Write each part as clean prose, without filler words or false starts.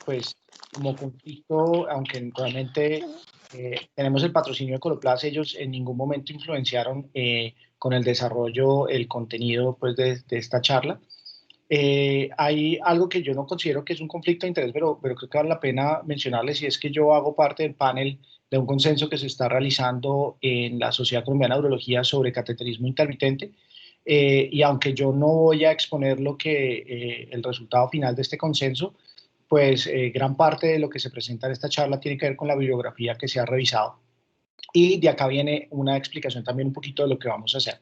Pues como conflicto, aunque realmente tenemos el patrocinio de Coloplast, ellos en ningún momento influenciaron con el desarrollo, el contenido pues, de esta charla. Hay algo que yo no considero que es un conflicto de interés, pero creo que vale la pena mencionarles, y es que yo hago parte del panel de un consenso que se está realizando en la Sociedad Colombiana de Urología sobre cateterismo intermitente. Y aunque yo no voy a exponer el resultado final de este consenso, pues gran parte de lo que se presenta en esta charla tiene que ver con la bibliografía que se ha revisado. Y de acá viene una explicación también un poquito de lo que vamos a hacer.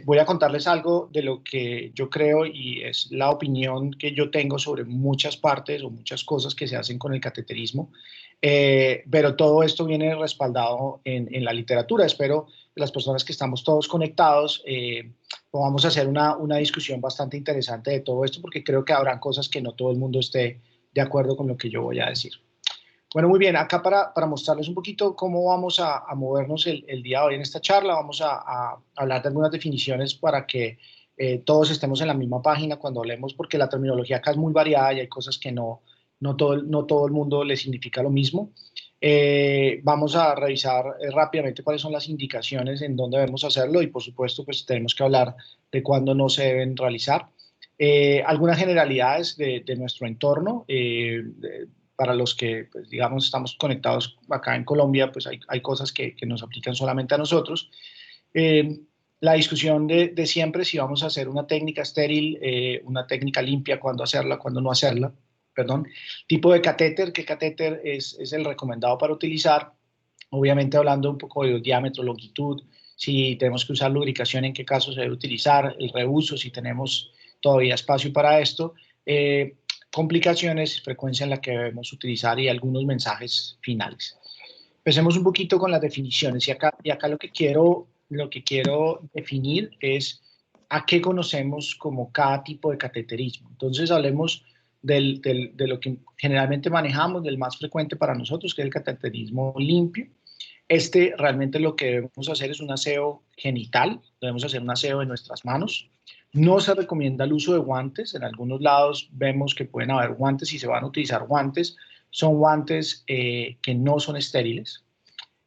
Voy a contarles algo de lo que yo creo y es la opinión que yo tengo sobre muchas partes o muchas cosas que se hacen con el cateterismo, pero todo esto viene respaldado en la literatura. Espero que las personas que estamos todos conectados podamos hacer una discusión bastante interesante de todo esto, porque creo que habrán cosas que no todo el mundo esté de acuerdo con lo que yo voy a decir. Bueno, muy bien, acá para mostrarles un poquito cómo vamos a movernos el día de hoy en esta charla, vamos a hablar de algunas definiciones para que todos estemos en la misma página cuando hablemos, porque la terminología acá es muy variada y hay cosas que no todo el mundo le significa lo mismo. Vamos a revisar rápidamente cuáles son las indicaciones en dónde debemos hacerlo y, por supuesto, pues tenemos que hablar de cuándo no se deben realizar. Algunas generalidades de nuestro entorno, para los que, pues, digamos, estamos conectados acá en Colombia, pues hay cosas que nos aplican solamente a nosotros. La discusión de siempre, si vamos a hacer una técnica estéril, una técnica limpia, cuándo hacerla, cuándo no hacerla, perdón. Tipo de catéter, qué catéter es el recomendado para utilizar, obviamente hablando un poco de diámetro, longitud, si tenemos que usar lubricación, en qué caso se debe utilizar, el reuso, si tenemos todavía espacio para esto, complicaciones, frecuencia en la que debemos utilizar y algunos mensajes finales. Empecemos un poquito con las definiciones y acá lo que quiero definir es a qué conocemos como cada tipo de cateterismo. Entonces hablemos de lo que generalmente manejamos, del más frecuente para nosotros, que es el cateterismo limpio. Realmente lo que debemos hacer es un aseo genital, debemos hacer un aseo de nuestras manos. No se recomienda el uso de guantes, en algunos lados vemos que pueden haber guantes y se van a utilizar guantes, son guantes que no son estériles.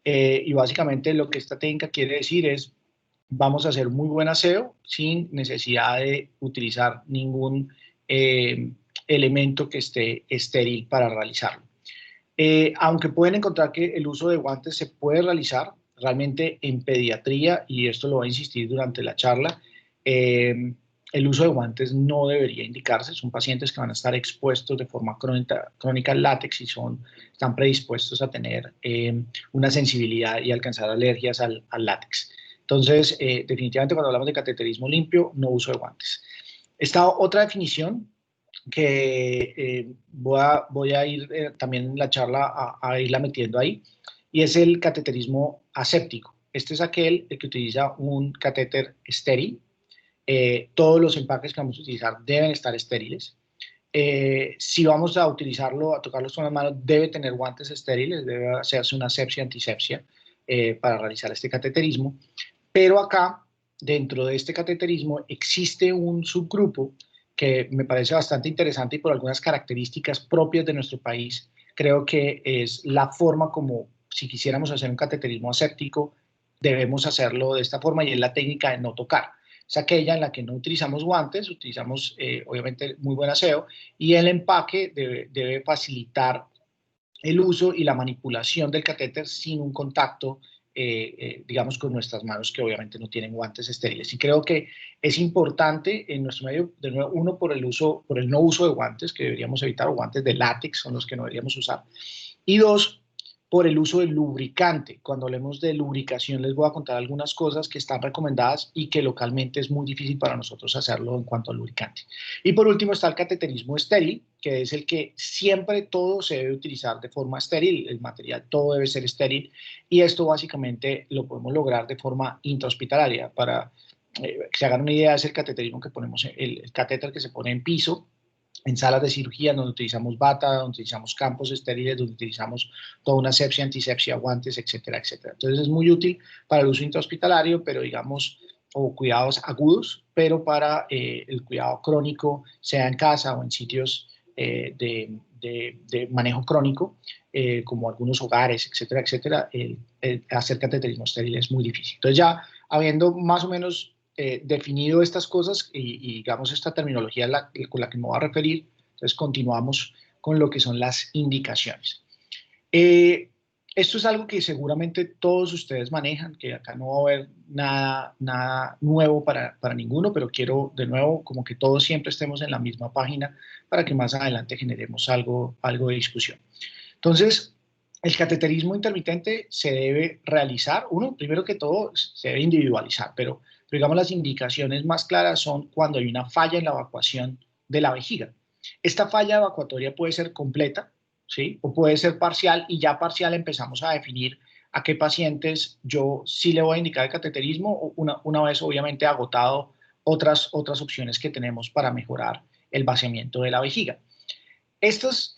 Y básicamente lo que esta técnica quiere decir es, vamos a hacer muy buen aseo sin necesidad de utilizar ningún elemento que esté estéril para realizarlo. Aunque pueden encontrar que el uso de guantes se puede realizar, realmente en pediatría, y esto lo voy a insistir durante la charla, el uso de guantes no debería indicarse. Son pacientes que van a estar expuestos de forma crónica al látex y están predispuestos a tener una sensibilidad y alcanzar alergias al látex. Entonces, definitivamente cuando hablamos de cateterismo limpio, no uso de guantes. Esta otra definición que voy a ir también en la charla a irla metiendo ahí, y es el cateterismo aséptico. Este es aquel que utiliza un catéter estéril. Todos los empaques que vamos a utilizar deben estar estériles. Si vamos a utilizarlo, a tocarlo con las manos, debe tener guantes estériles, debe hacerse una asepsia-antisepsia para realizar este cateterismo. Pero acá, dentro de este cateterismo, existe un subgrupo que me parece bastante interesante y por algunas características propias de nuestro país, creo que es la forma como, si quisiéramos hacer un cateterismo aséptico, debemos hacerlo de esta forma, y es la técnica de no tocar. Es aquella en la que no utilizamos guantes, utilizamos obviamente muy buen aseo, y el empaque debe facilitar el uso y la manipulación del catéter sin un contacto, digamos, con nuestras manos, que obviamente no tienen guantes estériles. Y creo que es importante en nuestro medio, de nuevo, uno, por el no uso de guantes, que deberíamos evitar, o guantes de látex son los que no deberíamos usar, y dos, por el uso del lubricante. Cuando hablemos de lubricación les voy a contar algunas cosas que están recomendadas y que localmente es muy difícil para nosotros hacerlo en cuanto al lubricante. Y por último está el cateterismo estéril, que es el que siempre todo se debe utilizar de forma estéril, el material todo debe ser estéril, y esto básicamente lo podemos lograr de forma intrahospitalaria. Para que se hagan una idea, es el cateterismo que ponemos, el catéter que se pone en piso, en salas de cirugía, donde utilizamos bata, donde utilizamos campos estériles, donde utilizamos toda una asepsia, antisepsia, guantes, etcétera, etcétera. Entonces es muy útil para el uso intrahospitalario, pero digamos, o cuidados agudos, pero para el cuidado crónico, sea en casa o en sitios de manejo crónico, como algunos hogares, etcétera, etcétera, hacer cateterismo estéril es muy difícil. Entonces ya habiendo más o menos definido estas cosas y digamos esta terminología con la que me voy a referir, entonces continuamos con lo que son las indicaciones. Eh, Esto es algo que seguramente todos ustedes manejan, que acá no va a haber nada nuevo para ninguno, pero quiero de nuevo como que todos siempre estemos en la misma página para que más adelante generemos algo de discusión. Entonces, el cateterismo intermitente se debe realizar, uno, primero que todo, se debe individualizar, pero digamos las indicaciones más claras son cuando hay una falla en la evacuación de la vejiga. Esta falla evacuatoria puede ser completa, ¿sí? O puede ser parcial, y ya parcial empezamos a definir a qué pacientes yo sí le voy a indicar el cateterismo, una vez obviamente agotado otras opciones que tenemos para mejorar el vaciamiento de la vejiga. Estas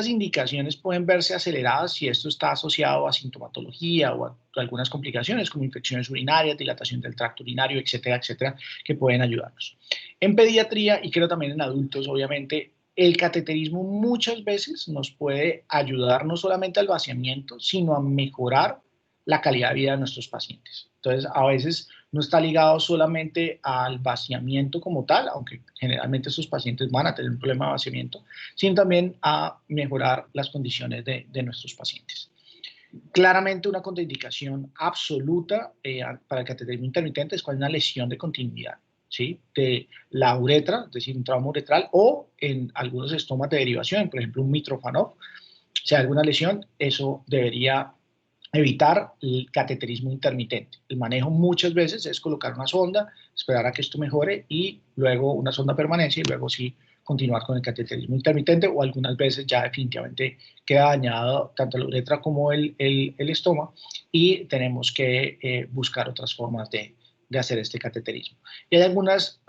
indicaciones pueden verse aceleradas si esto está asociado a sintomatología o a algunas complicaciones como infecciones urinarias, dilatación del tracto urinario, etcétera, etcétera, que pueden ayudarnos. En pediatría y creo también en adultos, obviamente, el cateterismo muchas veces nos puede ayudar no solamente al vaciamiento, sino a mejorar la calidad de vida de nuestros pacientes. Entonces, a veces no está ligado solamente al vaciamiento como tal, aunque generalmente estos pacientes van a tener un problema de vaciamiento, sino también a mejorar las condiciones de nuestros pacientes. Claramente una contraindicación absoluta para el cateterismo intermitente es cuando hay una lesión de continuidad, ¿sí? De la uretra, es decir, un trauma uretral, o en algunos estomas de derivación, por ejemplo, un Mitrofanov, si hay alguna lesión, eso debería evitar el cateterismo intermitente. El manejo muchas veces es colocar una sonda, esperar a que esto mejore y luego una sonda permanencia y luego sí continuar con el cateterismo intermitente, o algunas veces ya definitivamente queda dañado tanto la uretra como el estoma y tenemos que buscar otras formas de hacer este cateterismo. Y hay algunas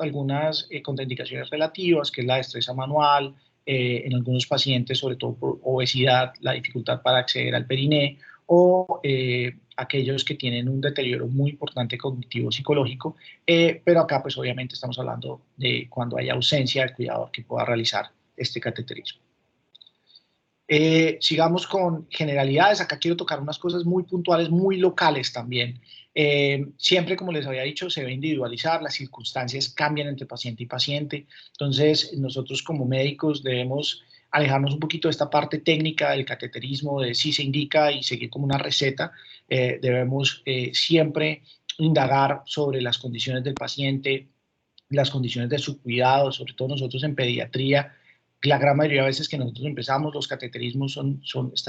contraindicaciones relativas, que es la destreza manual, en algunos pacientes, sobre todo por obesidad, la dificultad para acceder al periné, o aquellos que tienen un deterioro muy importante cognitivo-psicológico, pero acá pues obviamente estamos hablando de cuando hay ausencia del cuidador que pueda realizar este cateterismo. Sigamos con generalidades. Acá quiero tocar unas cosas muy puntuales, muy locales también. Siempre, como les había dicho, se debe individualizar, las circunstancias cambian entre paciente y paciente. Entonces, nosotros como médicos debemos alejarnos un poquito de esta parte técnica del cateterismo, de si se indica y seguir como una receta. Debemos siempre indagar sobre las condiciones del paciente, las condiciones de su cuidado, sobre todo nosotros en pediatría. La gran mayoría de veces que nosotros empezamos, los cateterismos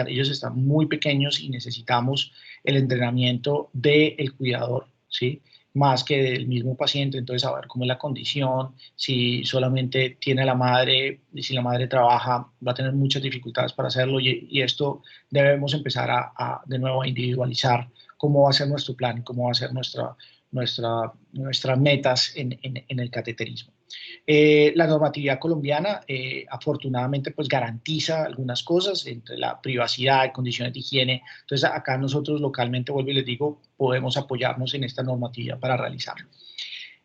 ellos están muy pequeños y necesitamos el entrenamiento del cuidador, ¿sí? Más que del mismo paciente. Entonces, saber cómo es la condición, si solamente tiene la madre, y si la madre trabaja, va a tener muchas dificultades para hacerlo, y esto debemos empezar de nuevo a individualizar cómo va a ser nuestro plan, cómo va a ser nuestras metas en el cateterismo. La normatividad colombiana afortunadamente pues garantiza algunas cosas entre la privacidad, condiciones de higiene. Entonces acá nosotros localmente, vuelvo y les digo, podemos apoyarnos en esta normatividad para realizarlo.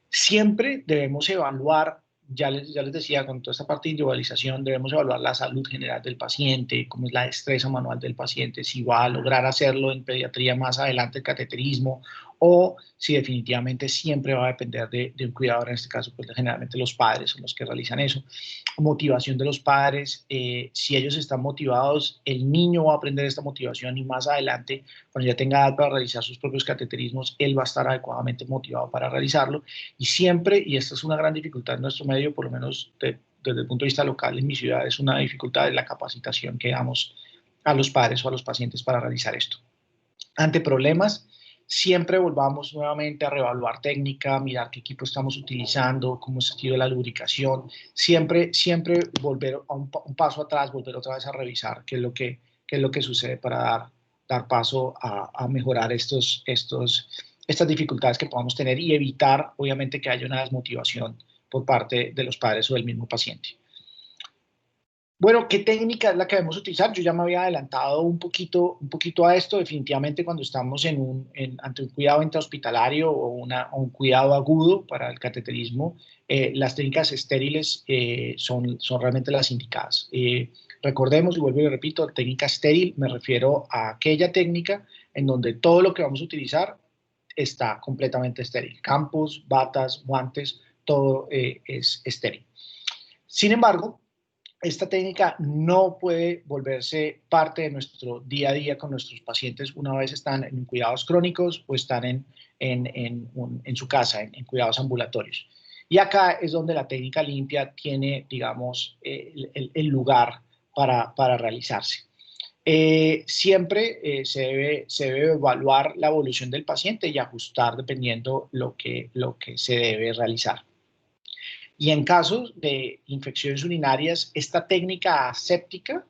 Siempre debemos evaluar, ya les decía, con toda esta parte de individualización, debemos evaluar la salud general del paciente, cómo es la destreza manual del paciente, si va a lograr hacerlo en pediatría más adelante el cateterismo, o si definitivamente siempre va a depender de un cuidador. En este caso, pues generalmente los padres son los que realizan eso. Motivación de los padres, si ellos están motivados, el niño va a aprender esta motivación, y más adelante, cuando ya tenga edad para realizar sus propios cateterismos, él va a estar adecuadamente motivado para realizarlo. Y siempre, y esta es una gran dificultad en nuestro medio, por lo menos desde el punto de vista local en mi ciudad, es una dificultad de la capacitación que damos a los padres o a los pacientes para realizar esto. Ante problemas, siempre volvamos nuevamente a reevaluar técnica, mirar qué equipo estamos utilizando, cómo ha sido la lubricación, siempre volver a un paso atrás, volver otra vez a revisar qué es lo que sucede para dar paso a mejorar estas dificultades que podamos tener, y evitar, obviamente, que haya una desmotivación por parte de los padres o del mismo paciente. Bueno, ¿qué técnica es la que debemos utilizar? Yo ya me había adelantado un poquito a esto. Definitivamente cuando estamos ante un cuidado intrahospitalario o un cuidado agudo para el cateterismo, las técnicas estériles son realmente las indicadas. Recordemos, y vuelvo y repito, técnica estéril, me refiero a aquella técnica en donde todo lo que vamos a utilizar está completamente estéril. Campos, batas, guantes, todo es estéril. Sin embargo, esta técnica no puede volverse parte de nuestro día a día con nuestros pacientes una vez están en cuidados crónicos o están en su casa, en cuidados ambulatorios. Y acá es donde la técnica limpia tiene, digamos, el lugar para realizarse. Siempre se debe evaluar la evolución del paciente y ajustar dependiendo lo que se debe realizar. Y en casos de infecciones urinarias, esta técnica aséptica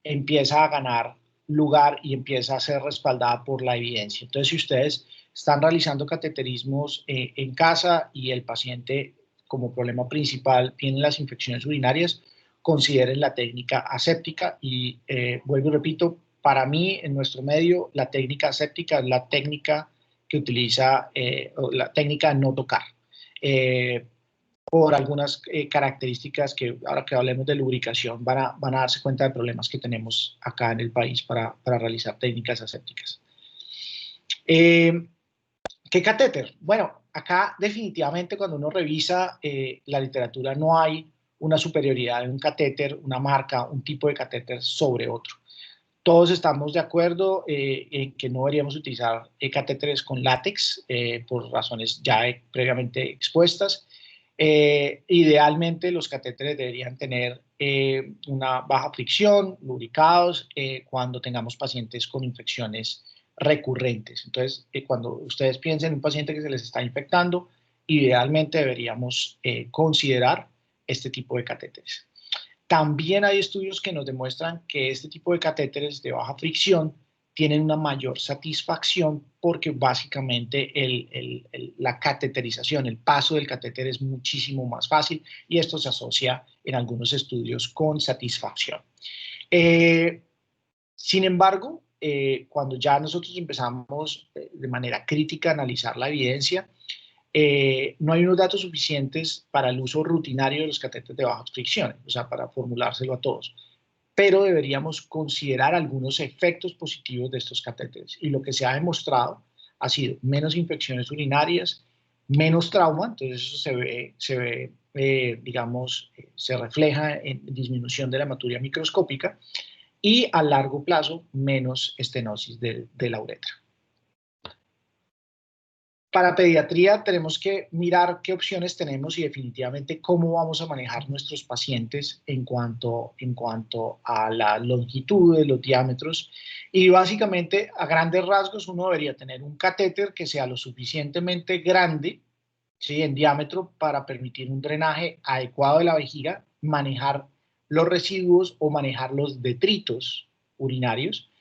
empieza a ganar lugar y empieza a ser respaldada por la evidencia. Entonces, si ustedes están realizando cateterismos en casa y el paciente como problema principal tiene las infecciones urinarias, consideren la técnica aséptica y vuelvo y repito, para mí en nuestro medio la técnica aséptica es la técnica que utiliza, la técnica de no tocar. Por algunas características que ahora que hablemos de lubricación van a darse cuenta de problemas que tenemos acá en el país para realizar técnicas asépticas. ¿Qué catéter? Bueno, acá definitivamente cuando uno revisa la literatura no hay una superioridad de un catéter, una marca, un tipo de catéter sobre otro. Todos estamos de acuerdo en que no deberíamos utilizar catéteres con látex por razones ya previamente expuestas. Idealmente los catéteres deberían tener una baja fricción, lubricados, cuando tengamos pacientes con infecciones recurrentes. Entonces, cuando ustedes piensen en un paciente que se les está infectando, idealmente deberíamos considerar este tipo de catéteres. También hay estudios que nos demuestran que este tipo de catéteres de baja fricción tienen una mayor satisfacción porque básicamente la cateterización, el paso del catéter es muchísimo más fácil y esto se asocia en algunos estudios con satisfacción. Sin embargo, cuando ya nosotros empezamos de manera crítica a analizar la evidencia, no hay unos datos suficientes para el uso rutinario de los catéteres de baja fricción, o sea, para formulárselo a todos. Pero deberíamos considerar algunos efectos positivos de estos catéteres. Y lo que se ha demostrado ha sido menos infecciones urinarias, menos trauma, entonces eso digamos, se refleja en disminución de la hematuria microscópica y a largo plazo menos estenosis de la uretra. Para pediatría tenemos que mirar qué opciones tenemos y definitivamente cómo vamos a manejar nuestros pacientes en cuanto a la longitud de los diámetros. Y básicamente, a grandes rasgos, uno debería tener un catéter que sea lo suficientemente grande, ¿sí?, en diámetro para permitir un drenaje adecuado de la vejiga, manejar los residuos o manejar los detritos urinarios,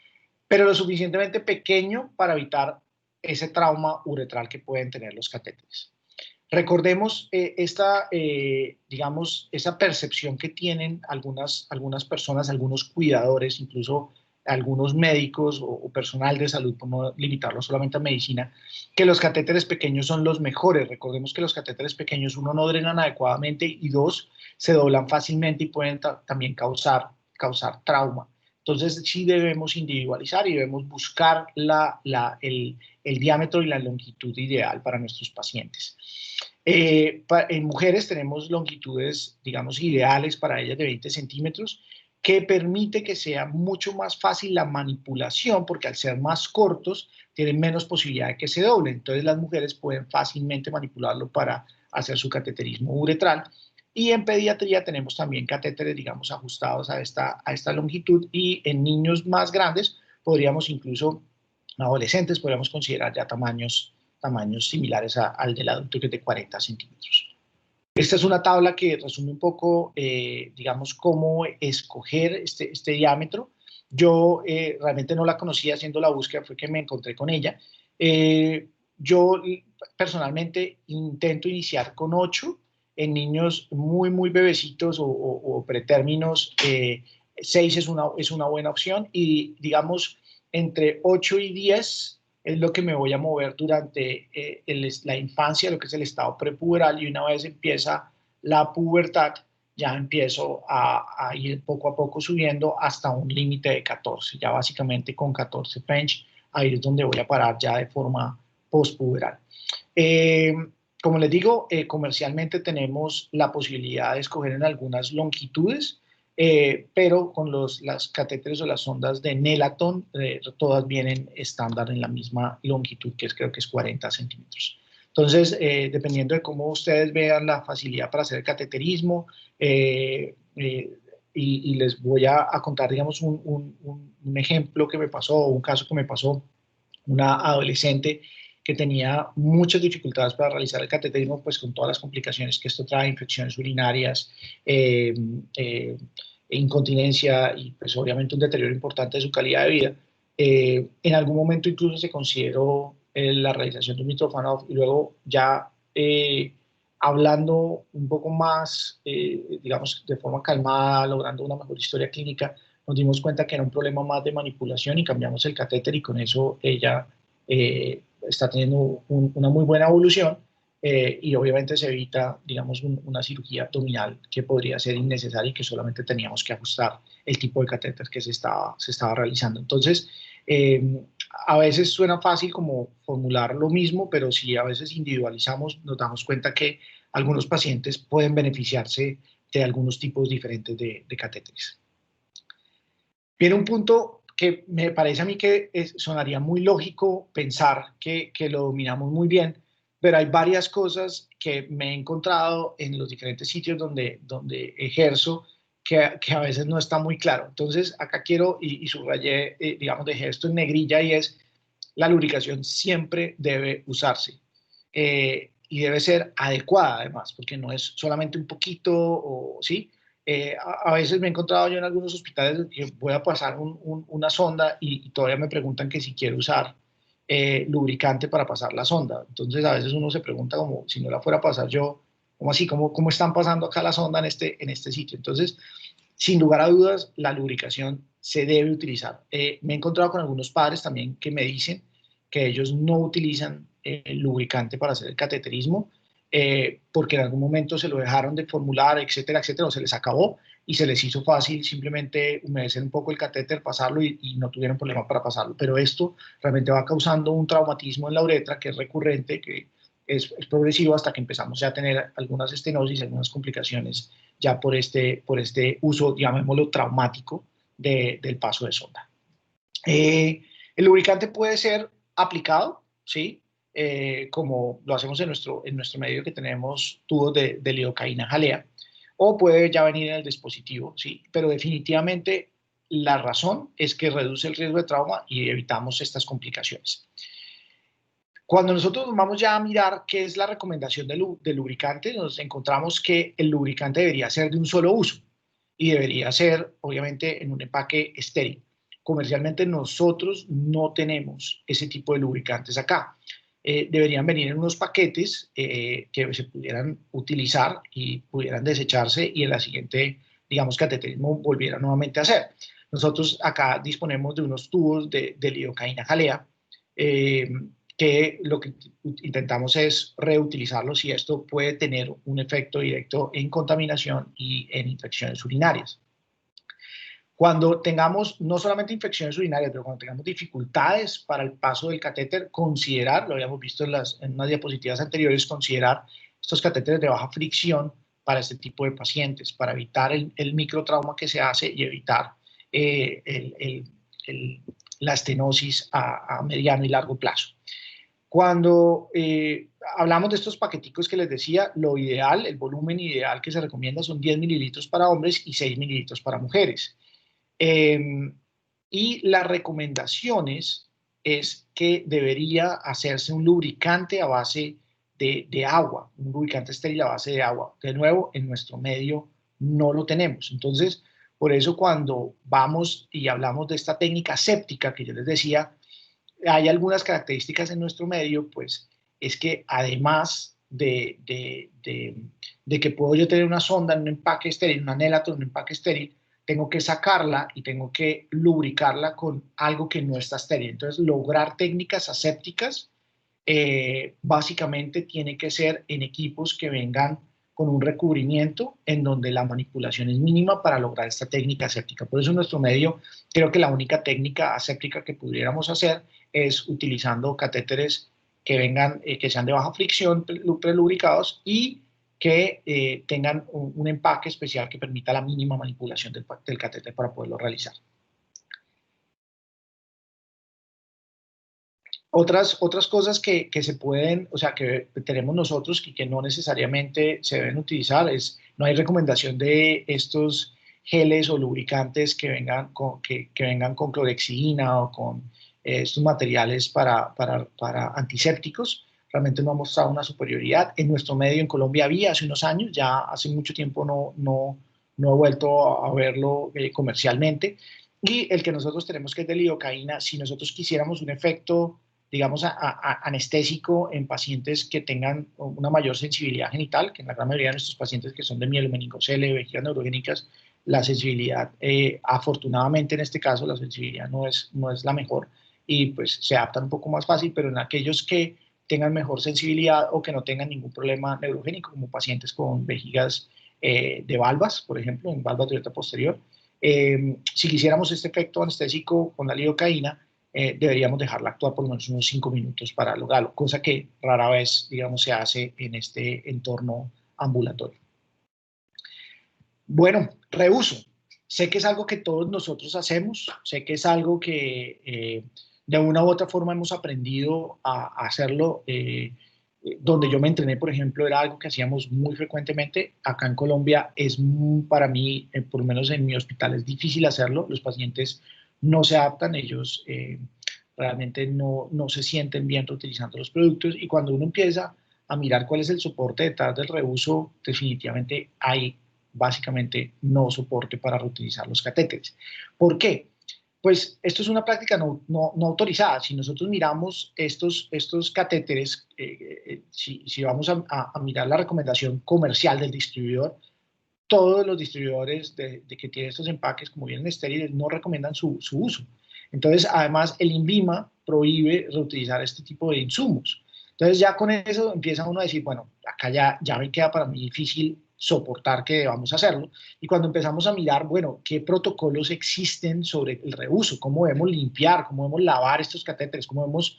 pero lo suficientemente pequeño para evitar ese trauma uretral que pueden tener los catéteres. Recordemos digamos, esa percepción que tienen algunas personas, algunos cuidadores, incluso algunos médicos o personal de salud, por no limitarlo solamente a medicina, que los catéteres pequeños son los mejores. Recordemos que los catéteres pequeños, uno, no drenan adecuadamente y dos, se doblan fácilmente y pueden también causar trauma. Entonces sí debemos individualizar y debemos buscar el diámetro y la longitud ideal para nuestros pacientes. En mujeres tenemos longitudes, digamos, ideales para ellas de 20 centímetros, que permite que sea mucho más fácil la manipulación, porque al ser más cortos, tienen menos posibilidad de que se doblen. Entonces las mujeres pueden fácilmente manipularlo para hacer su cateterismo uretral. Y en pediatría tenemos también catéteres, digamos, ajustados a esta longitud, y en niños más grandes podríamos incluso, adolescentes, podríamos considerar ya tamaños similares al del adulto, que es de 40 centímetros. Esta es una tabla que resume un poco, digamos, cómo escoger este diámetro. Yo realmente no la conocía, haciendo la búsqueda fue que me encontré con ella. Yo personalmente intento iniciar con 8 En niños muy bebecitos o pretérminos, 6 es una buena opción y digamos entre 8 y 10 es lo que me voy a mover durante la infancia, lo que es el estado prepuberal, y una vez empieza la pubertad, ya empiezo a ir poco a poco subiendo hasta un límite de 14. Ya básicamente con 14 French, ahí es donde voy a parar ya de forma postpuberal. Eh, Como les digo, comercialmente tenemos la posibilidad de escoger en algunas longitudes, pero con las catéteres o las sondas de Nelaton, todas vienen estándar en la misma longitud, que creo que es 40 centímetros. Entonces, dependiendo de cómo ustedes vean la facilidad para hacer el cateterismo, y les voy a contar, digamos, un ejemplo que me pasó, un caso que me pasó, una adolescente que tenía muchas dificultades para realizar el cateterismo, pues con todas las complicaciones que esto trae, infecciones urinarias, eh, eh, incontinencia y pues obviamente un deterioro importante de su calidad de vida. En algún momento incluso se consideró la realización de un Mitrofanov y luego ya hablando un poco más, digamos, de forma calmada, logrando una mejor historia clínica, nos dimos cuenta que era un problema más de manipulación y cambiamos el catéter y con eso ella está teniendo una muy buena evolución, y obviamente se evita, digamos, una cirugía abdominal que podría ser innecesaria y que solamente teníamos que ajustar el tipo de catéter que se estaba realizando. Entonces, a veces suena fácil como formular lo mismo, pero si a veces individualizamos, nos damos cuenta que algunos pacientes pueden beneficiarse de algunos tipos diferentes de catéteres. Viene un punto que me parece a mí que sonaría muy lógico pensar que lo dominamos muy bien, pero hay varias cosas que me he encontrado en los diferentes sitios donde ejerzo que a veces no está muy claro. Entonces, acá quiero, y subrayé, digamos, dejé esto en negrilla, y es la lubricación siempre debe usarse. Y debe ser adecuada además, porque no es solamente un poquito, o sí. A veces me he encontrado yo en algunos hospitales que voy a pasar una sonda y todavía me preguntan que si quiero usar lubricante para pasar la sonda. Entonces a veces uno se pregunta como si no la fuera a pasar yo, ¿cómo así? ¿Cómo están pasando acá la sonda en este sitio? Entonces, sin lugar a dudas, la lubricación se debe utilizar. Me he encontrado con algunos padres también que me dicen que ellos no utilizan lubricante para hacer el cateterismo, porque en algún momento se lo dejaron de formular, etcétera, etcétera, o se les acabó y se les hizo fácil simplemente humedecer un poco el catéter, pasarlo y no tuvieron problema para pasarlo. Pero esto realmente va causando un traumatismo en la uretra que es recurrente, que es progresivo hasta que empezamos ya a tener algunas estenosis, algunas complicaciones ya por este uso, llamémoslo, traumático del paso de sonda. El lubricante puede ser aplicado, ¿sí? Como lo hacemos en nuestro medio, que tenemos tubos de lidocaína jalea, o puede ya venir en el dispositivo, ¿sí? Pero definitivamente la razón es que reduce el riesgo de trauma y evitamos estas complicaciones. Cuando nosotros nos vamos ya a mirar qué es la recomendación del lubricante, nos encontramos que el lubricante debería ser de un solo uso y debería ser, obviamente, en un empaque estéril. Comercialmente nosotros no tenemos ese tipo de lubricantes acá. Deberían venir en unos paquetes que se pudieran utilizar y pudieran desecharse y en la siguiente, digamos, cateterismo volviera nuevamente a hacer. Nosotros acá disponemos de unos tubos de lidocaína jalea, que lo que intentamos es reutilizarlos, y esto puede tener un efecto directo en contaminación y en infecciones urinarias. Cuando tengamos no solamente infecciones urinarias, pero cuando tengamos dificultades para el paso del catéter, considerar, lo habíamos visto en unas diapositivas anteriores, considerar estos catéteres de baja fricción para este tipo de pacientes, para evitar el microtrauma que se hace y evitar la estenosis a mediano y largo plazo. Cuando hablamos de estos paqueticos que les decía, lo ideal, el volumen ideal que se recomienda son 10 mililitros para hombres y 6 mililitros para mujeres. Y las recomendaciones es que debería hacerse un lubricante a base de agua, un lubricante estéril a base de agua. De nuevo, en nuestro medio no lo tenemos. Entonces, por eso cuando vamos y hablamos de esta técnica séptica que yo les decía, hay algunas características en nuestro medio, pues es que además de que puedo yo tener una sonda en un empaque estéril, una anélato en un empaque estéril, tengo que sacarla y tengo que lubricarla con algo que no está estéril. Entonces, lograr técnicas asépticas básicamente tiene que ser en equipos que vengan con un recubrimiento en donde la manipulación es mínima para lograr esta técnica aséptica. Por eso en nuestro medio creo que la única técnica aséptica que pudiéramos hacer es utilizando catéteres que vengan, que sean de baja fricción, prelubricados y que tengan un empaque especial que permita la mínima manipulación del catéter para poderlo realizar. Otras cosas que se pueden, o sea, que tenemos nosotros y que no necesariamente se deben utilizar es, no hay recomendación de estos geles o lubricantes que vengan con clorexidina o con estos materiales para antisépticos. Realmente no ha mostrado una superioridad. En nuestro medio en Colombia había hace unos años, ya hace mucho tiempo no he vuelto a verlo comercialmente. Y el que nosotros tenemos que es de lidocaína, si nosotros quisiéramos un efecto digamos, anestésico en pacientes que tengan una mayor sensibilidad genital, que en la gran mayoría de nuestros pacientes que son de mielomeningocele, vejigas neurogénicas, la sensibilidad, afortunadamente en este caso, la sensibilidad no es la mejor y pues se adaptan un poco más fácil, pero en aquellos que tengan mejor sensibilidad o que no tengan ningún problema neurogénico, como pacientes con vejigas de valvas, por ejemplo, en valvas de aorta posterior, si quisiéramos este efecto anestésico con la lidocaína, deberíamos dejarla actuar por lo menos unos 5 minutos para lograrlo, cosa que rara vez, digamos, se hace en este entorno ambulatorio. Bueno, reuso. Sé que es algo que todos nosotros hacemos, sé que es algo que de una u otra forma hemos aprendido a hacerlo. Donde yo me entrené, por ejemplo, era algo que hacíamos muy frecuentemente. Acá en Colombia es para mí, por lo menos en mi hospital, es difícil hacerlo. Los pacientes no se adaptan, ellos realmente no se sienten bien utilizando los productos y cuando uno empieza a mirar cuál es el soporte detrás del reuso, definitivamente hay básicamente no soporte para reutilizar los catéteres. ¿Por qué? Pues esto es una práctica no autorizada. Si nosotros miramos estos catéteres, si vamos a mirar la recomendación comercial del distribuidor, todos los distribuidores de que tienen estos empaques, como vienen estériles, no recomiendan su uso. Entonces, además, el INVIMA prohíbe reutilizar este tipo de insumos. Entonces, ya con eso empieza uno a decir, bueno, acá ya me queda para mí difícil soportar que debamos hacerlo. Y cuando empezamos a mirar, bueno, qué protocolos existen sobre el reuso, cómo debemos limpiar, cómo debemos lavar estos catéteres, cómo debemos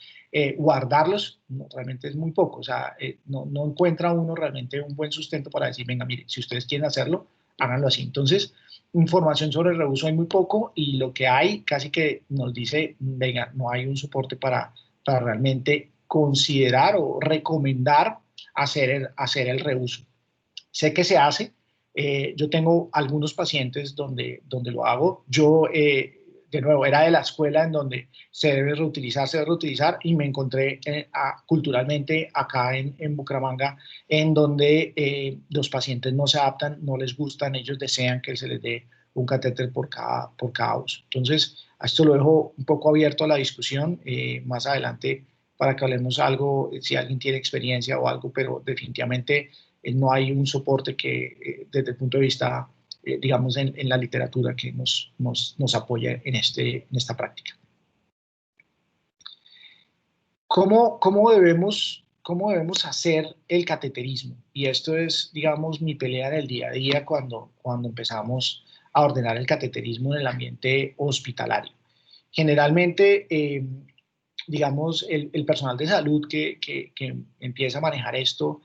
guardarlos, no, realmente es muy poco. O sea, no encuentra uno realmente un buen sustento para decir, venga, mire, si ustedes quieren hacerlo, háganlo así. Entonces, información sobre el reuso hay muy poco y lo que hay casi que nos dice, venga, no hay un soporte para realmente considerar o recomendar hacer el reuso. Sé que se hace, yo tengo algunos pacientes donde lo hago, yo de nuevo era de la escuela en donde se debe reutilizar y me encontré culturalmente acá en Bucaramanga en donde los pacientes no se adaptan, no les gustan, ellos desean que se les dé un catéter por cada uso. Entonces, a esto lo dejo un poco abierto a la discusión, más adelante para que hablemos algo, si alguien tiene experiencia o algo, pero definitivamente no hay un soporte que desde el punto de vista, digamos, en la literatura que nos apoye en esta práctica. ¿Cómo debemos hacer el cateterismo? Y esto es, digamos, mi pelea del día a día cuando empezamos a ordenar el cateterismo en el ambiente hospitalario. Generalmente, digamos, el personal de salud que empieza a manejar esto,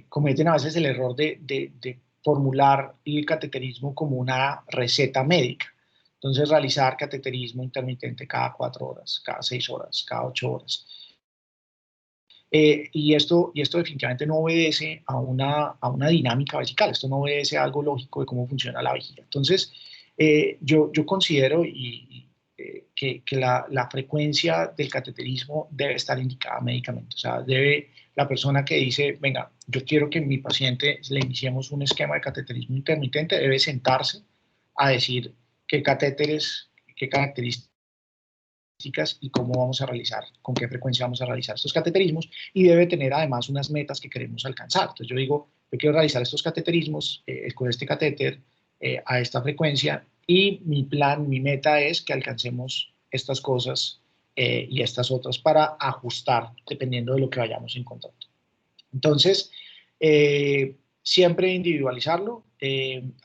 cometen a veces el error de formular el cateterismo como una receta médica. Entonces, realizar cateterismo intermitente cada 4 horas, cada 6 horas, cada 8 horas. Y esto definitivamente no obedece a una dinámica vesical, esto no obedece a algo lógico de cómo funciona la vejiga. Entonces, yo considero que la frecuencia del cateterismo debe estar indicada médicamente. O sea, la persona que dice, venga, yo quiero que mi paciente le iniciemos un esquema de cateterismo intermitente, debe sentarse a decir qué catéteres, qué características y cómo vamos a realizar, con qué frecuencia vamos a realizar estos cateterismos, y debe tener además unas metas que queremos alcanzar. Entonces yo digo, yo quiero realizar estos cateterismos con este catéter a esta frecuencia, y mi plan, mi meta es que alcancemos estas cosas y estas otras para ajustar dependiendo de lo que vayamos encontrando. Entonces, siempre individualizarlo,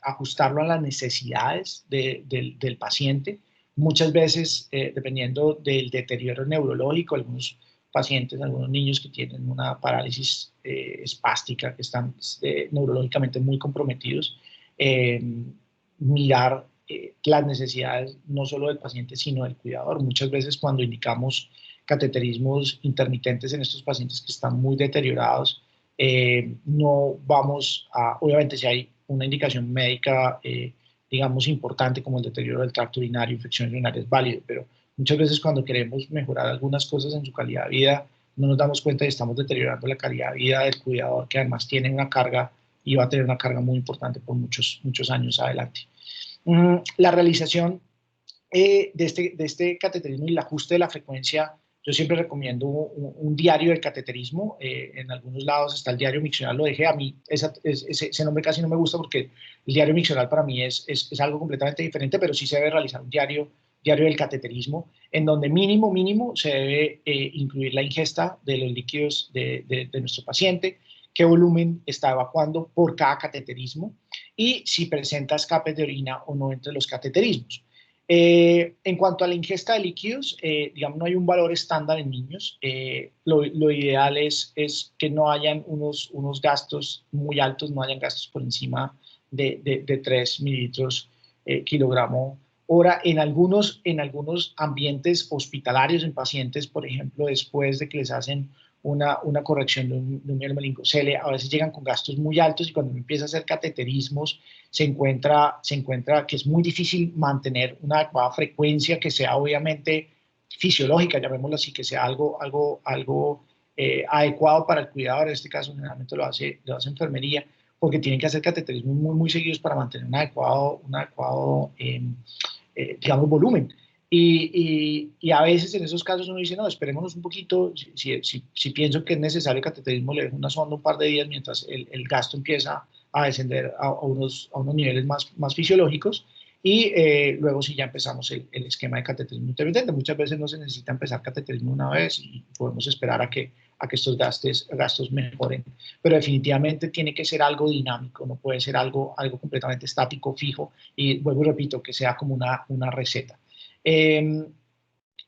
ajustarlo a las necesidades del paciente. Muchas veces, dependiendo del deterioro neurológico, algunos pacientes, algunos niños que tienen una parálisis espástica, que están neurológicamente muy comprometidos, mirar las necesidades no solo del paciente, sino del cuidador. Muchas veces cuando indicamos cateterismos intermitentes en estos pacientes que están muy deteriorados, no vamos a, obviamente si hay una indicación médica, digamos, importante como el deterioro del tracto urinario, infecciones urinarias, es válido, pero muchas veces cuando queremos mejorar algunas cosas en su calidad de vida, no nos damos cuenta y estamos deteriorando la calidad de vida del cuidador, que además tiene una carga y va a tener una carga muy importante por muchos años adelante. La realización de este cateterismo y el ajuste de la frecuencia, yo siempre recomiendo un diario del cateterismo. En algunos lados está el diario miccional, lo dejé. A mí ese nombre casi no me gusta porque el diario miccional para mí es algo completamente diferente, pero sí se debe realizar un diario del cateterismo, en donde mínimo se debe incluir la ingesta de los líquidos de nuestro paciente, qué volumen está evacuando por cada cateterismo y si presenta escapes de orina o no entre los cateterismos. En cuanto a la ingesta de líquidos, digamos, no hay un valor estándar en niños. Lo ideal es que no hayan unos gastos muy altos, no hayan gastos por encima de 3 mililitros kilogramo hora. En algunos ambientes hospitalarios, en pacientes, por ejemplo, después de que les hacen una corrección de un mielomeningocele, a veces llegan con gastos muy altos y cuando uno empieza a hacer cateterismos se encuentra que es muy difícil mantener una adecuada frecuencia que sea obviamente fisiológica, llamémoslo así, que sea algo adecuado para el cuidador. En este caso generalmente lo hace enfermería, porque tienen que hacer cateterismos muy seguidos para mantener un adecuado digamos, volumen. Y a veces en esos casos uno dice, no, esperémonos un poquito, si pienso que es necesario el cateterismo, le dejo una sonda un par de días mientras el gasto empieza a descender a unos niveles más fisiológicos, y luego sí ya empezamos el esquema de cateterismo intermitente. Muchas veces no se necesita empezar cateterismo una vez y podemos esperar a que estos gastos mejoren, pero definitivamente tiene que ser algo dinámico, no puede ser algo completamente estático, fijo, y vuelvo y repito, que sea como una receta.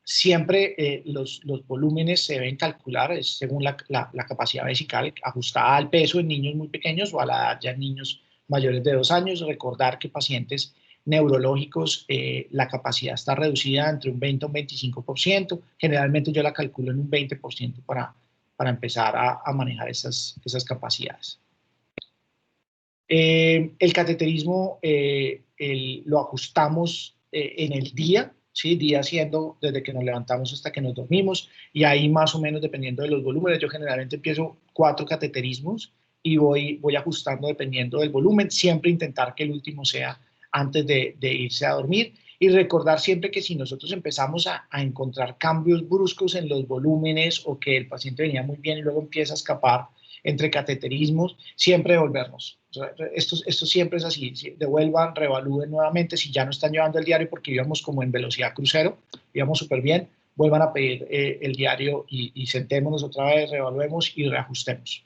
Siempre los volúmenes se deben calcular según la capacidad vesical ajustada al peso en niños muy pequeños o a la edad ya en niños mayores de 2 años. Recordar que pacientes neurológicos la capacidad está reducida entre un 20 y un 25%. Generalmente yo la calculo en un 20% para empezar a manejar esas capacidades. El cateterismo lo ajustamos en el día, ¿sí? Día siendo desde que nos levantamos hasta que nos dormimos, y ahí más o menos dependiendo de los volúmenes, yo generalmente empiezo 4 cateterismos y voy ajustando dependiendo del volumen, siempre intentar que el último sea antes de irse a dormir, y recordar siempre que si nosotros empezamos a encontrar cambios bruscos en los volúmenes o que el paciente venía muy bien y luego empieza a escapar entre cateterismos, siempre devolvernos. Esto siempre es así, devuelvan, reevalúen nuevamente, si ya no están llevando el diario porque íbamos como en velocidad crucero, íbamos súper bien, vuelvan a pedir el diario y sentémonos otra vez, reevaluemos y reajustemos.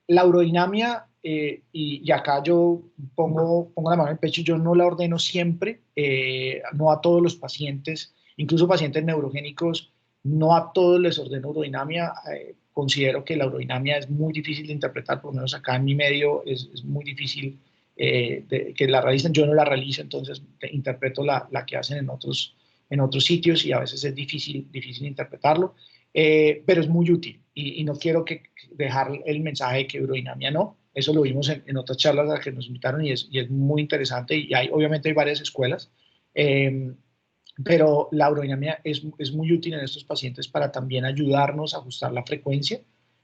La urodinamia, y acá yo pongo la mano en el pecho, yo no la ordeno siempre, no a todos los pacientes, incluso pacientes neurogénicos, no a todos les ordeno urodinamia. Considero que la urodinamia es muy difícil de interpretar, por lo menos acá en mi medio es muy difícil que la realicen. Yo no la realizo, entonces interpreto la que hacen en otros sitios y a veces es difícil interpretarlo, pero es muy útil y no quiero dejar el mensaje de que urodinamia no. Eso lo vimos en otras charlas a las que nos invitaron y es muy interesante, y obviamente hay varias escuelas. Pero la urodinamia es muy útil en estos pacientes para también ayudarnos a ajustar la frecuencia,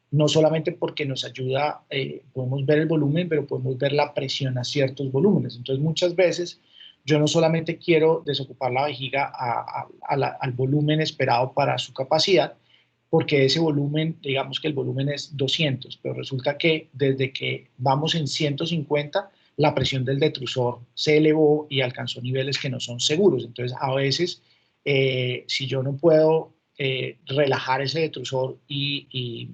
no solamente porque nos ayuda, podemos ver el volumen, pero podemos ver la presión a ciertos volúmenes. Entonces, muchas veces yo no solamente quiero desocupar la vejiga al volumen esperado para su capacidad, porque ese volumen, digamos que el volumen es 200, pero resulta que desde que vamos en 150, la presión del detrusor se elevó y alcanzó niveles que no son seguros. Entonces, a veces, si yo no puedo relajar ese detrusor y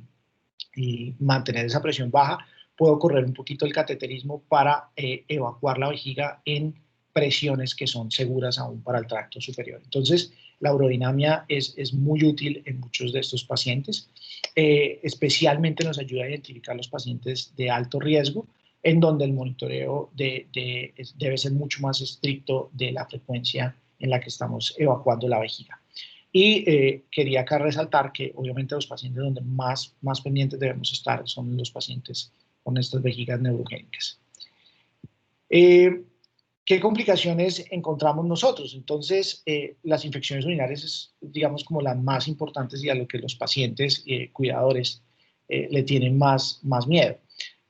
mantener esa presión baja, puedo correr un poquito el cateterismo para evacuar la vejiga en presiones que son seguras aún para el tracto superior. Entonces, la urodinamia es muy útil en muchos de estos pacientes. Especialmente nos ayuda a identificar los pacientes de alto riesgo, en donde el monitoreo debe ser mucho más estricto de la frecuencia en la que estamos evacuando la vejiga. Y quería acá resaltar que obviamente los pacientes donde más pendientes debemos estar son los pacientes con estas vejigas neurogénicas. ¿Qué complicaciones encontramos nosotros? Entonces, las infecciones urinarias es, digamos, como las más importantes y a lo que los pacientes cuidadores le tienen más miedo.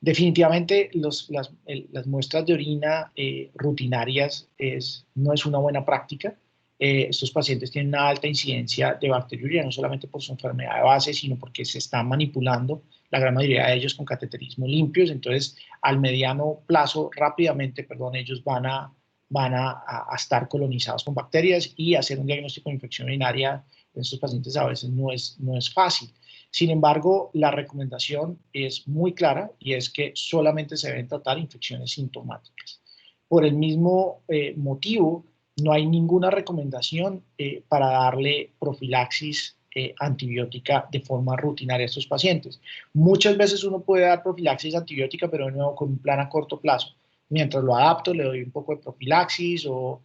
Definitivamente, las muestras de orina rutinarias no es una buena práctica. Estos pacientes tienen una alta incidencia de bacteriuria, no solamente por su enfermedad de base, sino porque se están manipulando la gran mayoría de ellos con cateterismo limpios. Entonces, al mediano plazo, rápidamente, ellos van a estar colonizados con bacterias y hacer un diagnóstico de infección urinaria en estos pacientes a veces no es fácil. Sin embargo, la recomendación es muy clara y es que solamente se deben tratar infecciones sintomáticas. Por el mismo motivo, no hay ninguna recomendación para darle profilaxis antibiótica de forma rutinaria a estos pacientes. Muchas veces uno puede dar profilaxis antibiótica, pero de nuevo con un plan a corto plazo. Mientras lo adapto, le doy un poco de profilaxis o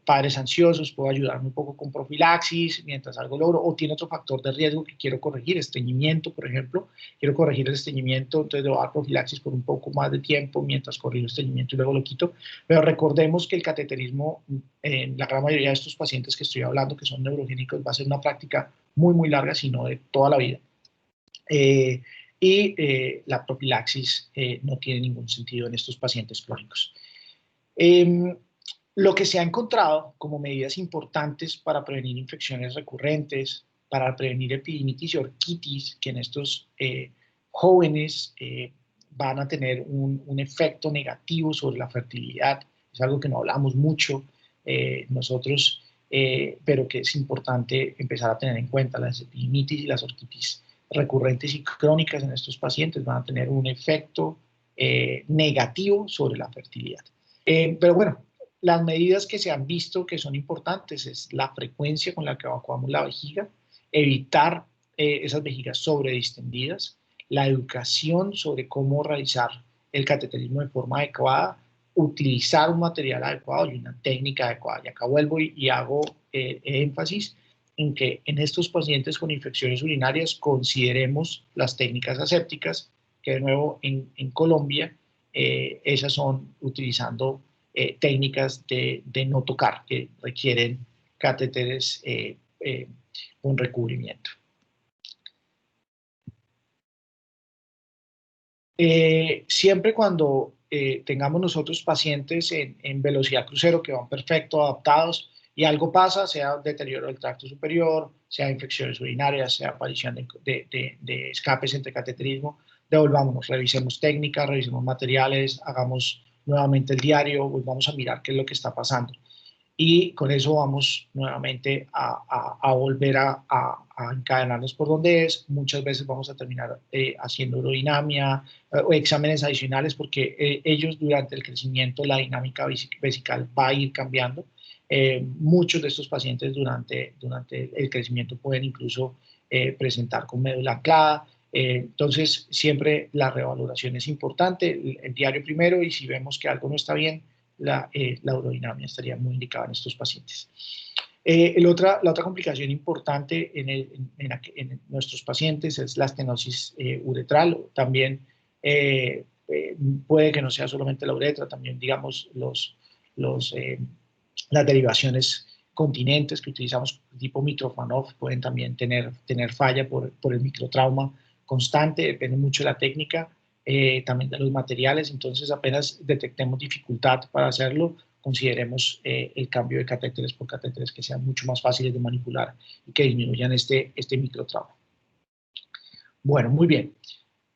padres ansiosos, puedo ayudarme un poco con profilaxis mientras algo logro, o tiene otro factor de riesgo que quiero corregir, estreñimiento, por ejemplo, quiero corregir el estreñimiento, entonces le voy a dar profilaxis por un poco más de tiempo mientras corrijo el estreñimiento y luego lo quito. Pero recordemos que el cateterismo en la gran mayoría de estos pacientes que estoy hablando, que son neurogénicos, va a ser una práctica muy larga, sino de toda la vida. La profilaxis no tiene ningún sentido en estos pacientes crónicos. Lo que se ha encontrado como medidas importantes para prevenir infecciones recurrentes, para prevenir epididimitis y orquitis, que en estos jóvenes van a tener un efecto negativo sobre la fertilidad, es algo que no hablamos mucho nosotros, pero que es importante empezar a tener en cuenta. Las epididimitis y las orquitis recurrentes y crónicas en estos pacientes van a tener un efecto negativo sobre la fertilidad. Pero bueno, las medidas que se han visto que son importantes es la frecuencia con la que evacuamos la vejiga, evitar esas vejigas sobredistendidas, la educación sobre cómo realizar el cateterismo de forma adecuada, utilizar un material adecuado y una técnica adecuada. Y acá vuelvo y hago énfasis en que en estos pacientes con infecciones urinarias consideremos las técnicas asépticas, que de nuevo en Colombia esas son utilizando técnicas de no tocar, que requieren catéteres con recubrimiento. Siempre cuando tengamos nosotros pacientes en velocidad crucero que van perfecto, adaptados, y algo pasa, sea deterioro del tracto superior, sea infecciones urinarias, sea aparición de escapes entre cateterismo, devolvámonos, revisemos técnicas, revisemos materiales, hagamos nuevamente el diario, volvamos a mirar qué es lo que está pasando. Y con eso vamos nuevamente a volver a encadenarnos por donde es. Muchas veces vamos a terminar haciendo urodinamia o exámenes adicionales porque ellos durante el crecimiento la dinámica vesical va a ir cambiando. Muchos de estos pacientes durante el crecimiento pueden incluso presentar con médula anclada. Entonces, siempre la revaloración es importante, el diario primero, y si vemos que algo no está bien, la urodinamia estaría muy indicada en estos pacientes. La otra complicación importante en nuestros pacientes es la estenosis uretral. También puede que no sea solamente la uretra, también digamos las derivaciones continentes que utilizamos tipo Mitrofanov pueden también tener falla por el microtrauma constante, depende mucho de la técnica, también de los materiales. Entonces apenas detectemos dificultad para hacerlo, consideremos el cambio de catéteres por catéteres que sean mucho más fáciles de manipular y que disminuyan este microtrauma. Bueno, muy bien.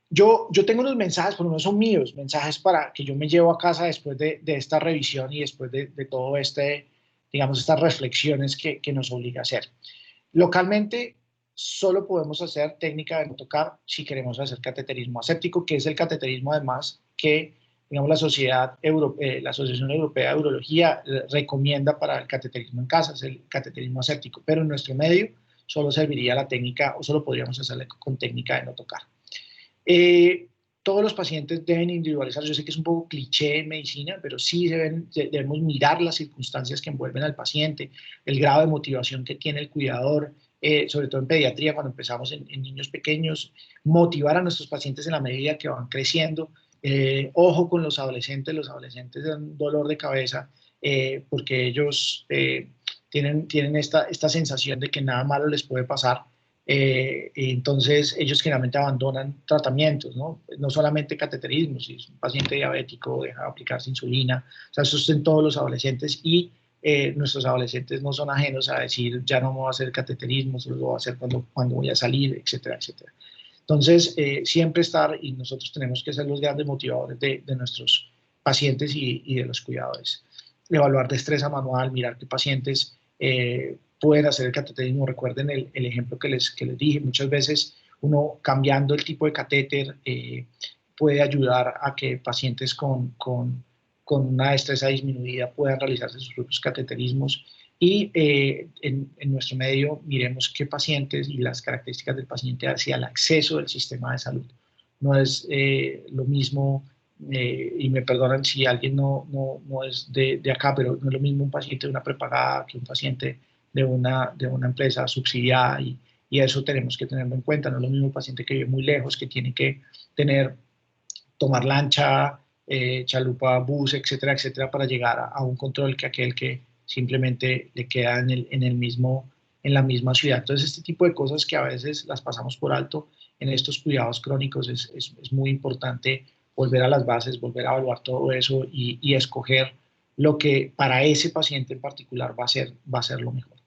Yo tengo unos mensajes, por lo menos son míos, mensajes para que yo me llevo a casa después de esta revisión y después de todo digamos, estas reflexiones que nos obliga a hacer. Localmente, solo podemos hacer técnica de no tocar si queremos hacer cateterismo aséptico, que es el cateterismo además que, digamos, la Asociación Europea de Urología recomienda para el cateterismo en casa, es el cateterismo aséptico, pero en nuestro medio solo serviría la técnica o solo podríamos hacerle con técnica de no tocar. Todos los pacientes deben individualizar. Yo sé que es un poco cliché en medicina, pero sí debemos mirar las circunstancias que envuelven al paciente, el grado de motivación que tiene el cuidador, sobre todo en pediatría, cuando empezamos en niños pequeños, motivar a nuestros pacientes en la medida que van creciendo. Ojo con los adolescentes dan dolor de cabeza porque ellos tienen esta sensación de que nada malo les puede pasar. Entonces ellos generalmente abandonan tratamientos, no solamente cateterismo, si es un paciente diabético deja de aplicarse insulina, o sea, eso es en todos los adolescentes y nuestros adolescentes no son ajenos a decir ya no me voy a hacer cateterismo, solo lo voy a hacer cuando voy a salir, etcétera, etcétera. Entonces siempre estar, y nosotros tenemos que ser los grandes motivadores de nuestros pacientes y de los cuidadores. Evaluar destreza manual, mirar qué pacientes pueden hacer el cateterismo. Recuerden el ejemplo que les dije, muchas veces uno cambiando el tipo de catéter puede ayudar a que pacientes con una destreza disminuida puedan realizarse sus propios cateterismos y en nuestro medio miremos qué pacientes y las características del paciente hacia el acceso del sistema de salud. No es lo mismo, y me perdonan si alguien no es de acá, pero no es lo mismo un paciente de una prepagada que un paciente de una empresa subsidiada y eso tenemos que tenerlo en cuenta. No es lo mismo un paciente que vive muy lejos, que tiene que tomar lancha, chalupa, bus, etcétera, etcétera, para llegar a un control que aquel que simplemente le queda en la misma ciudad. Entonces, este tipo de cosas que a veces las pasamos por alto en estos cuidados crónicos es muy importante volver a las bases, volver a evaluar todo eso y escoger lo que para ese paciente en particular va a ser lo mejor.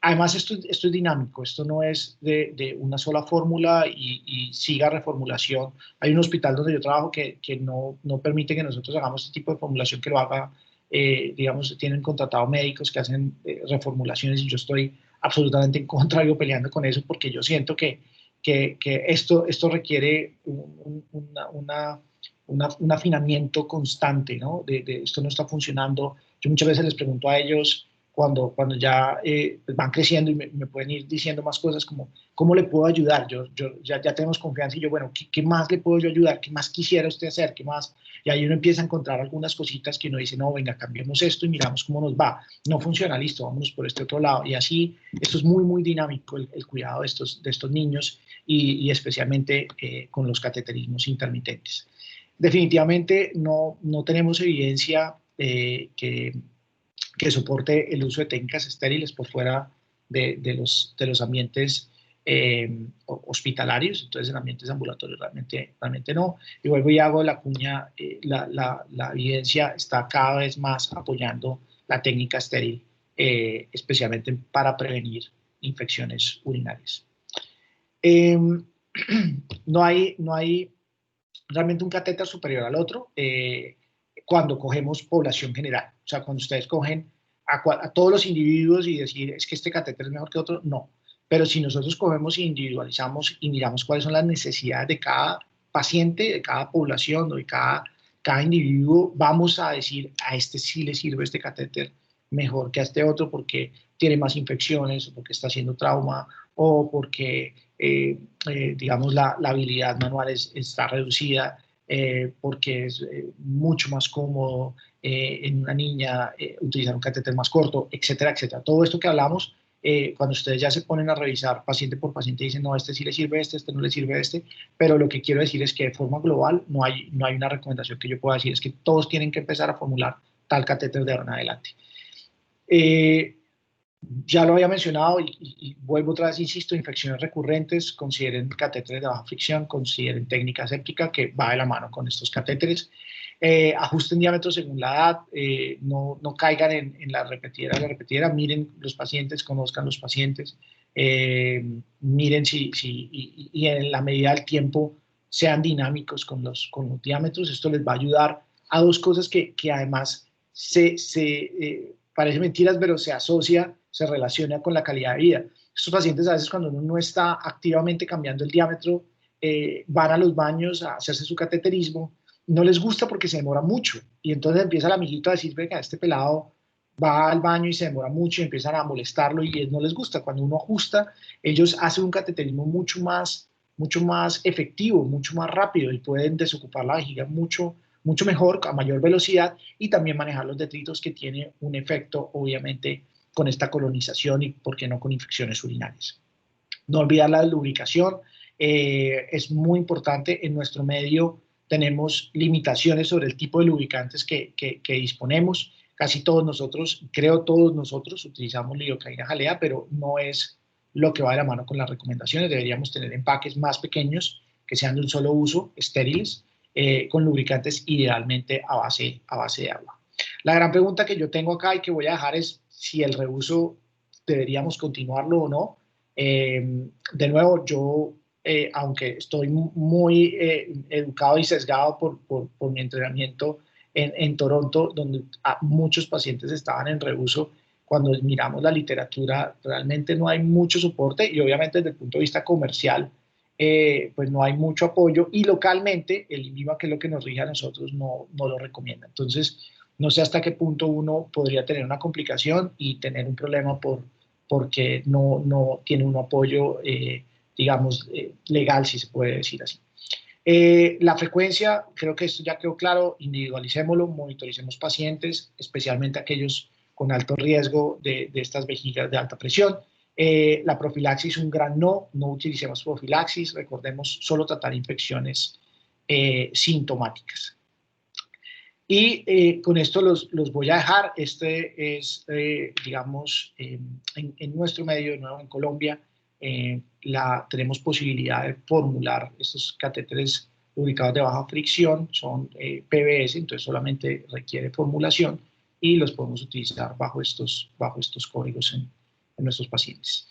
Además, esto es dinámico, esto no es de una sola fórmula y siga reformulación. Hay un hospital donde yo trabajo que no permite que nosotros hagamos este tipo de formulación, que lo haga, digamos, tienen contratados médicos que hacen reformulaciones y yo estoy absolutamente en contra, yo peleando con eso porque yo siento que esto requiere un afinamiento constante, ¿no? Esto no está funcionando. Yo muchas veces les pregunto a ellos, cuando ya van creciendo y me pueden ir diciendo más cosas como, ¿cómo le puedo ayudar? Ya tenemos confianza y yo, bueno, ¿qué más le puedo yo ayudar? ¿Qué más quisiera usted hacer? ¿Qué más? Y ahí uno empieza a encontrar algunas cositas que uno dice, no, venga, cambiemos esto y miramos cómo nos va. No funciona, listo, vámonos por este otro lado. Y así, esto es muy, muy dinámico, el cuidado de estos niños y especialmente con los cateterismos intermitentes. Definitivamente no tenemos evidencia que soporte el uso de técnicas estériles por fuera de los ambientes hospitalarios, entonces en ambientes ambulatorios realmente no. Y vuelvo y hago la cuña, la evidencia está cada vez más apoyando la técnica estéril, especialmente para prevenir infecciones urinarias. No hay realmente un catéter superior al otro cuando cogemos población general. O sea, cuando ustedes cogen a todos los individuos y decir, es que este catéter es mejor que otro, no. Pero si nosotros cogemos e individualizamos y miramos cuáles son las necesidades de cada paciente, de cada población o de cada individuo, vamos a decir, a este sí le sirve este catéter mejor que a este otro porque tiene más infecciones, o porque está haciendo trauma, o porque digamos, la habilidad manual está reducida, porque es mucho más cómodo en una niña utilizar un catéter más corto, etcétera, etcétera. Todo esto que hablamos, cuando ustedes ya se ponen a revisar paciente por paciente, dicen, no, este sí le sirve este no le sirve pero lo que quiero decir es que de forma global no hay una recomendación que yo pueda decir, es que todos tienen que empezar a formular tal catéter de ahora en adelante. Ya lo había mencionado y vuelvo otra vez, insisto, infecciones recurrentes, consideren catéteres de baja fricción, consideren técnica séptica que va de la mano con estos catéteres. Ajusten diámetro según la edad, no caigan en la repetidera, miren los pacientes, conozcan los pacientes, miren y en la medida del tiempo sean dinámicos con los diámetros. Esto les va a ayudar a dos cosas que además parece mentiras, pero se asocia, se relaciona con la calidad de vida. Estos pacientes a veces cuando uno no está activamente cambiando el diámetro, van a los baños a hacerse su cateterismo, no les gusta porque se demora mucho y entonces empieza el amiguito a decir, venga, este pelado va al baño y se demora mucho y empiezan a molestarlo y no les gusta. Cuando uno ajusta, ellos hacen un cateterismo mucho más efectivo, mucho más rápido y pueden desocupar la vejiga mucho mejor, a mayor velocidad y también manejar los detritos que tiene un efecto, obviamente, con esta colonización y, ¿por qué no?, con infecciones urinarias. No olvidar la lubricación, es muy importante. En nuestro medio tenemos limitaciones sobre el tipo de lubricantes que disponemos. Casi todos nosotros, creo todos nosotros, utilizamos lidocaína jalea, pero no es lo que va de la mano con las recomendaciones. Deberíamos tener empaques más pequeños que sean de un solo uso, estériles, con lubricantes idealmente a base de agua. La gran pregunta que yo tengo acá y que voy a dejar es si el reuso deberíamos continuarlo o no. De nuevo, yo, aunque estoy muy educado y sesgado por mi entrenamiento en Toronto, donde muchos pacientes estaban en reuso, cuando miramos la literatura, realmente no hay mucho soporte y obviamente desde el punto de vista comercial, pues no hay mucho apoyo y localmente el INVIMA, que es lo que nos rige a nosotros, no lo recomienda. Entonces, no sé hasta qué punto uno podría tener una complicación y tener un problema porque no tiene un apoyo, digamos, legal, si se puede decir así. La frecuencia, creo que esto ya quedó claro, individualicémoslo, monitoricemos pacientes, especialmente aquellos con alto riesgo de estas vejigas de alta presión. La profilaxis, un gran no utilicemos profilaxis, recordemos solo tratar infecciones sintomáticas. Y con esto los voy a dejar. Este es, digamos, en nuestro medio, de nuevo en Colombia, tenemos posibilidad de formular estos catéteres lubricados de baja fricción, son PBS, entonces solamente requiere formulación y los podemos utilizar bajo estos códigos en nuestros pacientes.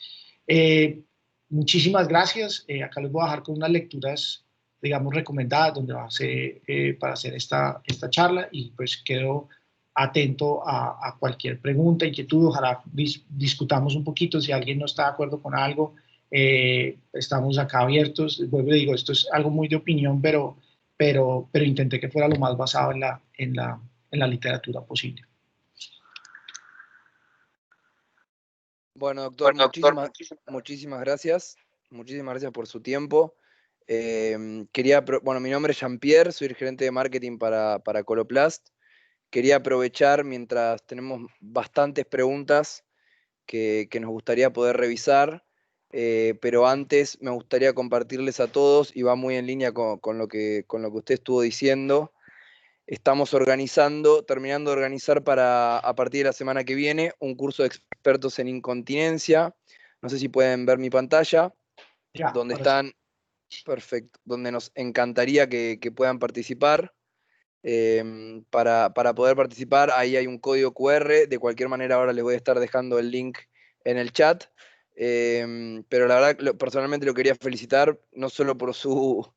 Muchísimas gracias. Acá les voy a dejar con unas lecturas, digamos, recomendadas donde va a ser para hacer esta charla y pues quedo atento a cualquier pregunta, inquietud. Ojalá discutamos un poquito. Si alguien no está de acuerdo con algo, estamos acá abiertos. Vuelvo y digo, esto es algo muy de opinión, pero intenté que fuera lo más basado en la literatura posible. Bueno, doctor, muchísimas gracias. Muchísimas gracias por su tiempo. Bueno, mi nombre es Jean-Pierre, soy el gerente de marketing para Coloplast. Quería aprovechar, mientras tenemos bastantes preguntas que nos gustaría poder revisar, pero antes me gustaría compartirles a todos, y va muy en línea con lo que usted estuvo diciendo. Estamos terminando de organizar a partir de la semana que viene, un curso de expertos en incontinencia. No sé si pueden ver mi pantalla, Ya, donde ahora sí. están, perfecto, donde nos encantaría que puedan participar. Para poder participar, ahí hay un código QR. De cualquier manera, ahora les voy a estar dejando el link en el chat. Pero la verdad, personalmente lo quería felicitar, no solo por su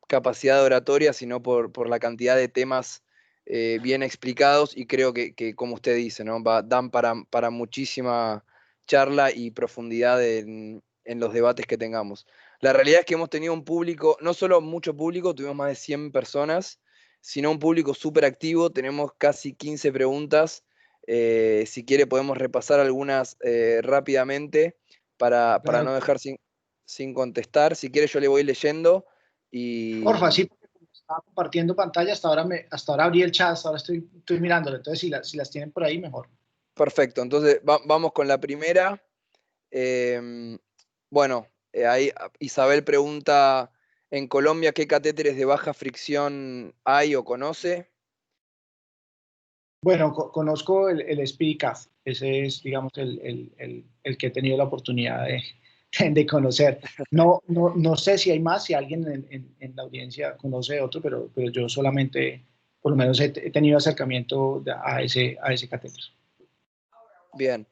capacidad de oratoria, sino por la cantidad de temas bien explicados, y creo que como usted dice, ¿no? Dan para muchísima charla y profundidad en los debates que tengamos. La realidad es que hemos tenido un público, no solo mucho público, tuvimos más de 100 personas, sino un público súper activo. Tenemos casi 15 preguntas. Si quiere podemos repasar algunas rápidamente para no dejar sin contestar. Si quiere yo le voy leyendo. Porfa, sí, porque como estaba compartiendo pantalla, hasta ahora abrí el chat, hasta ahora estoy mirándolo. Entonces, si las tienen por ahí, mejor. Perfecto, entonces vamos con la primera. Bueno, ahí Isabel pregunta, ¿en Colombia qué catéteres de baja fricción hay o conoce? Bueno, conozco el SpeediCath. Ese es, digamos, el que he tenido la oportunidad de conocer. No sé si hay más, si alguien en la audiencia conoce otro, pero yo solamente, por lo menos, he tenido acercamiento a ese catéter. Bien.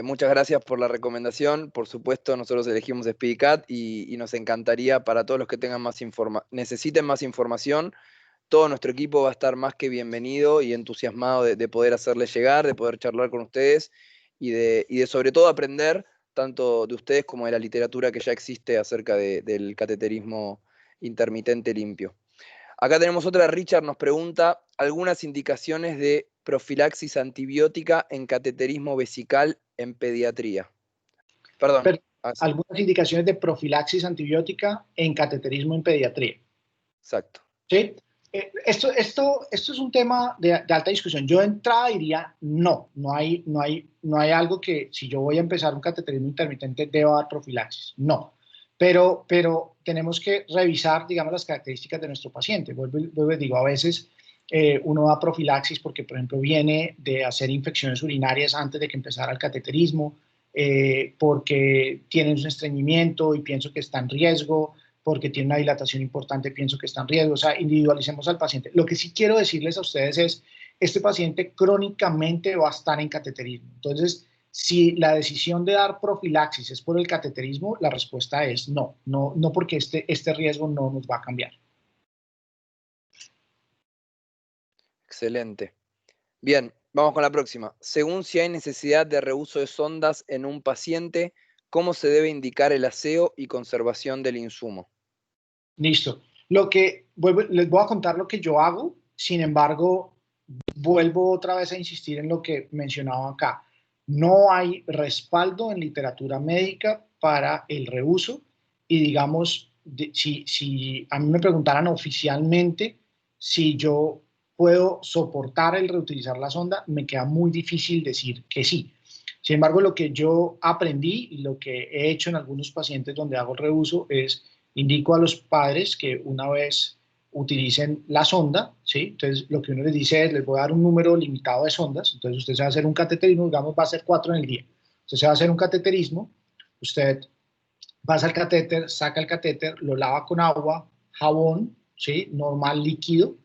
Muchas gracias por la recomendación. Por supuesto, nosotros elegimos SpeediCath y nos encantaría para todos los que tengan necesiten más información. Todo nuestro equipo va a estar más que bienvenido y entusiasmado de poder hacerles llegar, de poder charlar con ustedes y de sobre todo aprender tanto de ustedes como de la literatura que ya existe acerca del cateterismo intermitente limpio. Acá tenemos otra, Richard nos pregunta, algunas indicaciones de profilaxis antibiótica en cateterismo vesical en pediatría. Perdón. Pero, algunas indicaciones de profilaxis antibiótica en cateterismo en pediatría. Exacto. ¿Sí? Esto es un tema de alta discusión. Yo de entrada diría no hay algo que si yo voy a empezar un cateterismo intermitente deba dar profilaxis. No. Pero tenemos que revisar, digamos, las características de nuestro paciente. Vuelvo y digo, a veces uno da profilaxis porque, por ejemplo, viene de hacer infecciones urinarias antes de que empezara el cateterismo, porque tiene un estreñimiento y pienso que está en riesgo, porque tiene una dilatación importante, pienso que está en riesgo. O sea, individualicemos al paciente. Lo que sí quiero decirles a ustedes es, este paciente crónicamente va a estar en cateterismo. Entonces, si la decisión de dar profilaxis es por el cateterismo, la respuesta es no porque este riesgo no nos va a cambiar. Excelente. Bien, vamos con la próxima. Según si hay necesidad de reuso de sondas en un paciente, ¿cómo se debe indicar el aseo y conservación del insumo? Listo. Les voy a contar lo que yo hago, sin embargo, vuelvo otra vez a insistir en lo que mencionaba acá. No hay respaldo en literatura médica para el reuso y digamos, si a mí me preguntaran oficialmente si yo puedo soportar el reutilizar la sonda, me queda muy difícil decir que sí. Sin embargo, lo que yo aprendí y lo que he hecho en algunos pacientes donde hago el reuso es indico a los padres que una vez utilicen la sonda, ¿sí? Entonces, lo que uno les dice es, les voy a dar un número limitado de sondas, entonces usted se va a hacer un cateterismo, digamos, va a ser 4 en el día. Usted se va a hacer un cateterismo, usted pasa el catéter, saca el catéter, lo lava con agua, jabón, ¿sí? Normal, líquido,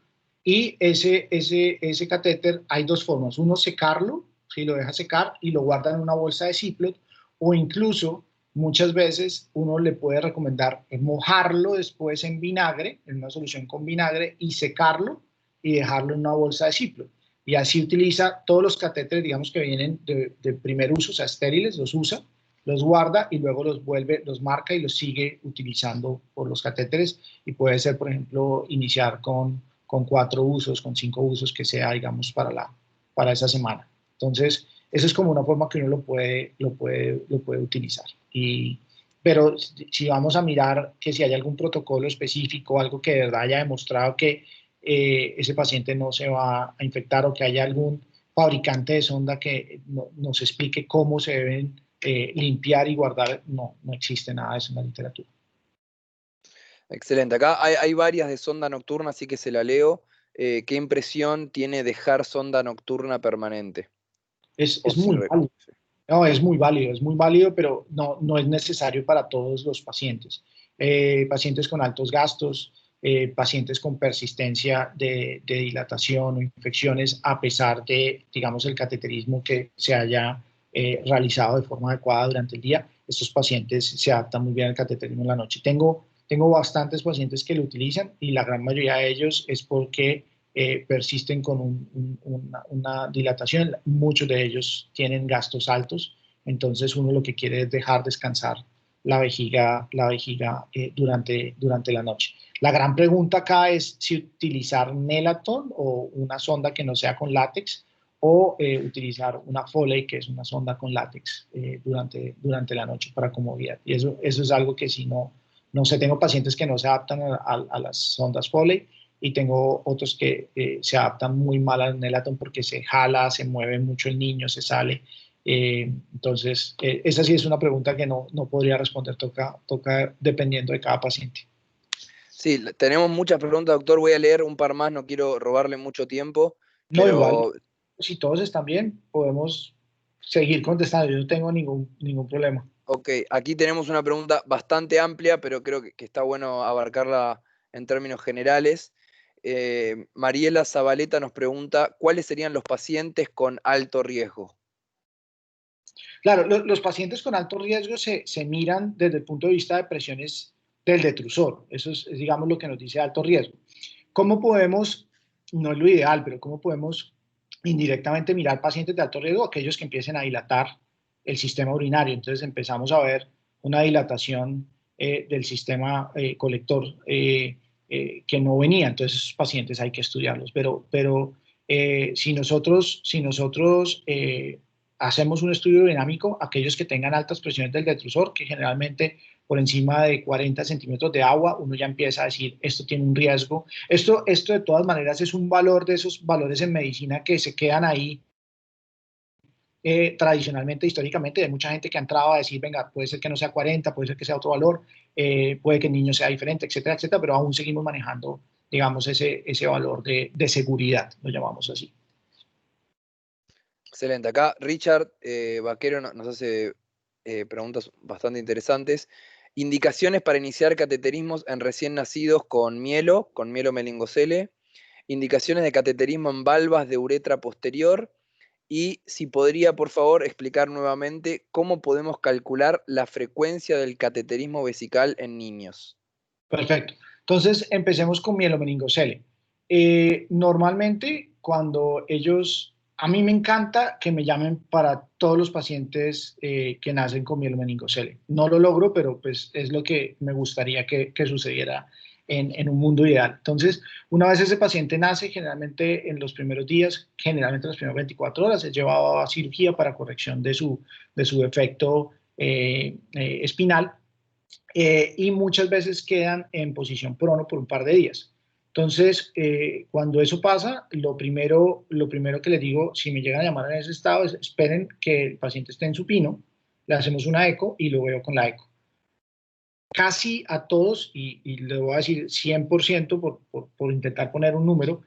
y ese catéter hay dos formas, uno secarlo, ¿sí? Lo deja secar y lo guarda en una bolsa de Ziploc, o incluso muchas veces uno le puede recomendar mojarlo después en vinagre, en una solución con vinagre, y secarlo y dejarlo en una bolsa de Ziploc. Y así utiliza todos los catéteres, digamos, que vienen de primer uso, o sea, estériles, los usa, los guarda y luego los vuelve, los marca y los sigue utilizando por los catéteres y puede ser, por ejemplo, iniciar con 4 usos, con 5 usos que sea, digamos, para esa semana. Entonces, esa es como una forma que uno lo puede utilizar. Pero si vamos a mirar que si hay algún protocolo específico, algo que de verdad haya demostrado que ese paciente no se va a infectar o que haya algún fabricante de sonda que nos explique cómo se deben limpiar y guardar, no existe nada de eso en la literatura. Excelente. Acá hay varias de sonda nocturna, así que se la leo. ¿Qué impresión tiene dejar sonda nocturna permanente? Es muy válido. No, es muy válido, pero no es necesario para todos los pacientes. Pacientes con altos gastos, pacientes con persistencia de dilatación o infecciones, a pesar de, digamos, el cateterismo que se haya realizado de forma adecuada durante el día, estos pacientes se adaptan muy bien al cateterismo en la noche. Tengo bastantes pacientes que lo utilizan y la gran mayoría de ellos es porque persisten con una dilatación. Muchos de ellos tienen gastos altos, entonces uno lo que quiere es dejar descansar la vejiga durante la noche. La gran pregunta acá es si utilizar Nelaton o una sonda que no sea con látex o utilizar una Foley, que es una sonda con látex durante la noche para comodidad. Y eso es algo que si no sé, tengo pacientes que no se adaptan a las sondas Foley y tengo otros que se adaptan muy mal al Nelaton porque se jala, se mueve mucho el niño, se sale. Entonces, esa sí es una pregunta que no podría responder, toca dependiendo de cada paciente. Sí, tenemos muchas preguntas, doctor. Voy a leer un par más, no quiero robarle mucho tiempo, No, pero igual, si todos están bien, podemos seguir contestando, yo no tengo ningún problema. Ok, aquí tenemos una pregunta bastante amplia, pero creo que está bueno abarcarla en términos generales. Mariela Zabaleta nos pregunta, ¿cuáles serían los pacientes con alto riesgo? Claro, los pacientes con alto riesgo se miran desde el punto de vista de presiones del detrusor. Eso es, digamos, lo que nos dice alto riesgo. ¿Cómo podemos, no es lo ideal, pero cómo podemos indirectamente mirar pacientes de alto riesgo? Aquellos que empiecen a dilatar el sistema urinario. Entonces empezamos a ver una dilatación del sistema colector que no venía. Entonces esos pacientes hay que estudiarlos. Pero si nosotros hacemos un estudio dinámico, aquellos que tengan altas presiones del detrusor, que generalmente por encima de 40 centímetros de agua, uno ya empieza a decir, esto tiene un riesgo. Esto de todas maneras es un valor de esos valores en medicina que se quedan ahí tradicionalmente, históricamente, de mucha gente que ha entrado a decir, venga, puede ser que no sea 40, puede ser que sea otro valor, puede que el niño sea diferente, etcétera, etcétera, pero aún seguimos manejando, digamos, ese valor de seguridad, lo llamamos así. Excelente. Acá Richard Vaquero nos hace preguntas bastante interesantes. Indicaciones para iniciar cateterismos en recién nacidos con mielo meningocele. Indicaciones de cateterismo en valvas de uretra posterior. Y si podría, por favor, explicar nuevamente cómo podemos calcular la frecuencia del cateterismo vesical en niños. Perfecto. Entonces, empecemos con mielomeningocele. Normalmente, cuando a mí me encanta que me llamen para todos los pacientes que nacen con mielomeningocele. No lo logro, pero pues es lo que me gustaría que sucediera en un mundo ideal. Entonces, una vez ese paciente nace, generalmente en los primeros días, generalmente en las primeras 24 horas, es llevado a cirugía para corrección de su defecto espinal y muchas veces quedan en posición prono por un par de días. Entonces, cuando eso pasa, lo primero que les digo, si me llegan a llamar en ese estado, es esperen que el paciente esté en supino, le hacemos una eco y lo veo con la eco. Casi a todos, y le voy a decir 100% por intentar poner un número,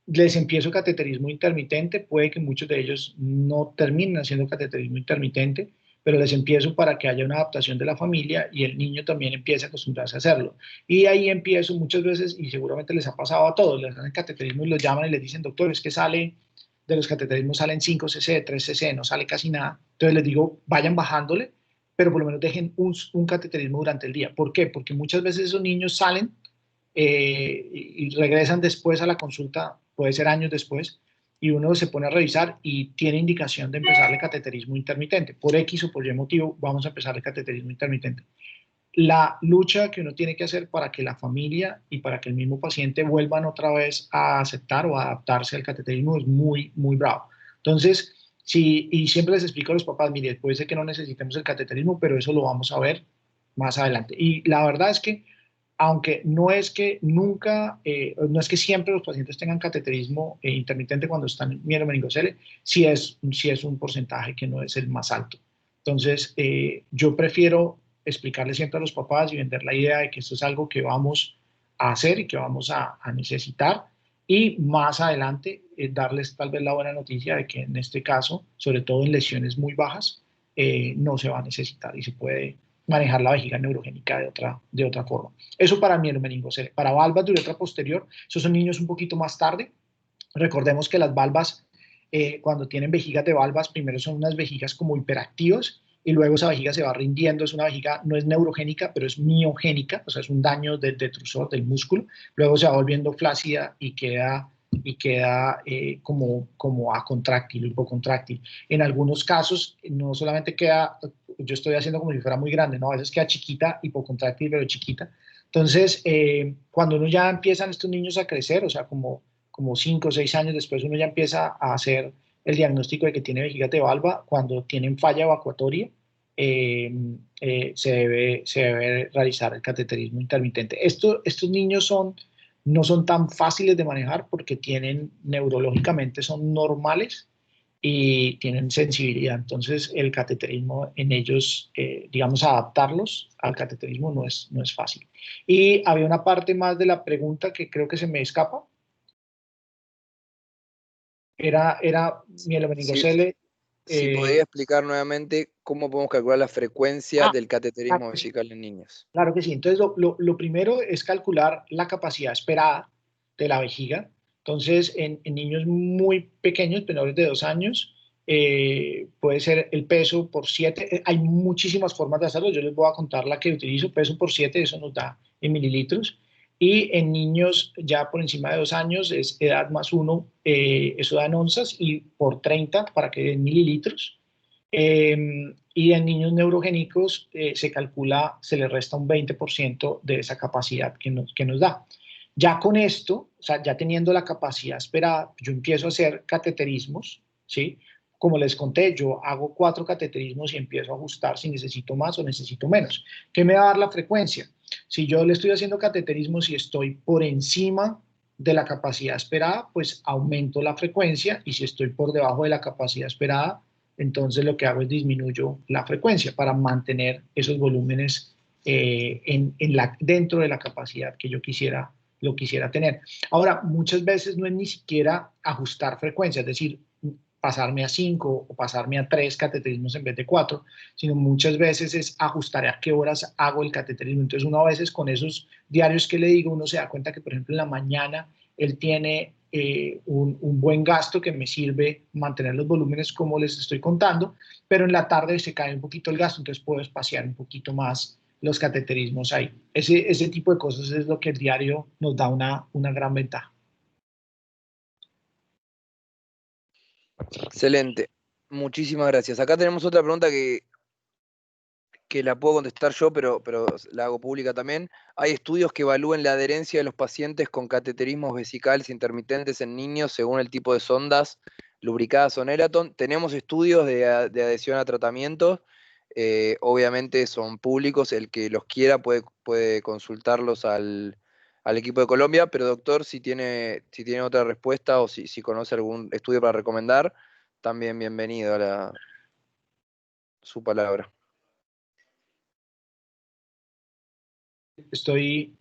les empiezo cateterismo intermitente, puede que muchos de ellos no terminen haciendo cateterismo intermitente, pero les empiezo para que haya una adaptación de la familia y el niño también empiece a acostumbrarse a hacerlo. Y ahí empiezo muchas veces, y seguramente les ha pasado a todos, les hacen cateterismo y los llaman y les dicen, doctor, es que sale, de los cateterismos salen 5 cc, 3 cc, no sale casi nada. Entonces les digo, vayan bajándole, pero por lo menos dejen un cateterismo durante el día. ¿Por qué? Porque muchas veces esos niños salen y regresan después a la consulta, puede ser años después, y uno se pone a revisar y tiene indicación de empezarle cateterismo intermitente. Por X o por Y motivo, vamos a empezar el cateterismo intermitente. La lucha que uno tiene que hacer para que la familia y para que el mismo paciente vuelvan otra vez a aceptar o a adaptarse al cateterismo es muy, muy bravo. Entonces, sí, y siempre les explico a los papás, mire, puede ser que no necesitemos el cateterismo, pero eso lo vamos a ver más adelante. Y la verdad es que, aunque no es que nunca, no es que siempre los pacientes tengan cateterismo intermitente cuando están en mielomeningocele, sí es un porcentaje que no es el más alto. Entonces, yo prefiero explicarle siempre a los papás y vender la idea de que esto es algo que vamos a hacer y que vamos a necesitar y más adelante darles tal vez la buena noticia de que en este caso, sobre todo en lesiones muy bajas, no se va a necesitar y se puede manejar la vejiga neurogénica de otra forma. Eso para mielomeningocele. Para valvas de uretra posterior, esos son niños un poquito más tarde. Recordemos que las valvas, cuando tienen vejigas de valvas, primero son unas vejigas como hiperactivas y luego esa vejiga se va rindiendo. Es una vejiga, no es neurogénica, pero es miogénica, o sea, es un daño del detrusor, del músculo. Luego se va volviendo flácida y queda como acontráctil, hipocontráctil. En algunos casos, no solamente queda, yo estoy haciendo como si fuera muy grande, ¿no? A veces queda chiquita, hipocontráctil, pero chiquita. Entonces, cuando uno ya empiezan estos niños a crecer, o sea, como 5 o 6 años después uno ya empieza a hacer el diagnóstico de que tiene vejiga de valva, cuando tienen falla evacuatoria, se debe realizar el cateterismo intermitente. Estos niños no son tan fáciles de manejar porque neurológicamente son normales y tienen sensibilidad. Entonces, el cateterismo en ellos, digamos, adaptarlos al cateterismo no es fácil. Y había una parte más de la pregunta que creo que se me escapa. Era Sí, mielomeningocele. Si podría explicar nuevamente cómo podemos calcular la frecuencia del cateterismo Claro que sí. vesical en niños. Claro que sí. Entonces, lo primero es calcular la capacidad esperada de la vejiga. Entonces, en niños muy pequeños, menores de 2 años, puede ser el peso por 7. Hay muchísimas formas de hacerlo. Yo les voy a contar la que utilizo. Peso por 7, eso nos da en mililitros. Y en niños ya por encima de 2 años es edad más 1, eso da en onzas, y por 30 para que den mililitros. Y en niños neurogénicos se calcula, se le resta un 20% de esa capacidad que nos da. Ya con esto, o sea, ya teniendo la capacidad esperada, yo empiezo a hacer cateterismos, ¿sí? Como les conté, yo hago 4 cateterismos y empiezo a ajustar si necesito más o necesito menos. ¿Qué me va a dar la frecuencia? Si yo le estoy haciendo cateterismos y estoy por encima de la capacidad esperada, pues aumento la frecuencia, y si estoy por debajo de la capacidad esperada, entonces lo que hago es disminuyo la frecuencia para mantener esos volúmenes dentro de la capacidad que yo lo quisiera tener. Ahora, muchas veces no es ni siquiera ajustar frecuencia, es decir, pasarme a 5 o pasarme a 3 cateterismos en vez de 4, sino muchas veces es ajustar a qué horas hago el cateterismo. Entonces uno a veces con esos diarios que le digo, uno se da cuenta que, por ejemplo, en la mañana él tiene un buen gasto que me sirve mantener los volúmenes como les estoy contando, pero en la tarde se cae un poquito el gasto, entonces puedo espaciar un poquito más los cateterismos ahí. Ese tipo de cosas es lo que el diario nos da una gran ventaja. Excelente. Muchísimas gracias. Acá tenemos otra pregunta que la puedo contestar yo, pero la hago pública también. ¿Hay estudios que evalúen la adherencia de los pacientes con cateterismos vesicales intermitentes en niños según el tipo de sondas lubricadas o Nelaton? Tenemos estudios de adhesión a tratamientos. Obviamente son públicos, el que los quiera puede consultarlos al equipo de Colombia, pero doctor, si tiene otra respuesta o si conoce algún estudio para recomendar, también bienvenido a su palabra. Estoy...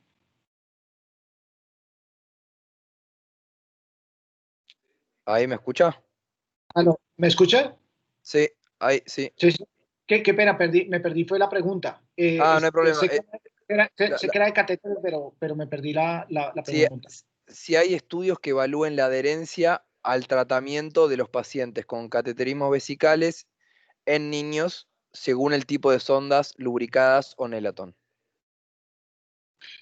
¿Ahí me escucha? ¿Aló? ¿Me escucha? Sí, ahí, sí. Sí, sí. Qué pena, me perdí, fue la pregunta. No hay problema. Sé que era de catéter, pero me perdí la Sí, pregunta. si hay estudios que evalúen la adherencia al tratamiento de los pacientes con cateterismos vesicales en niños según el tipo de sondas lubricadas o Nelaton.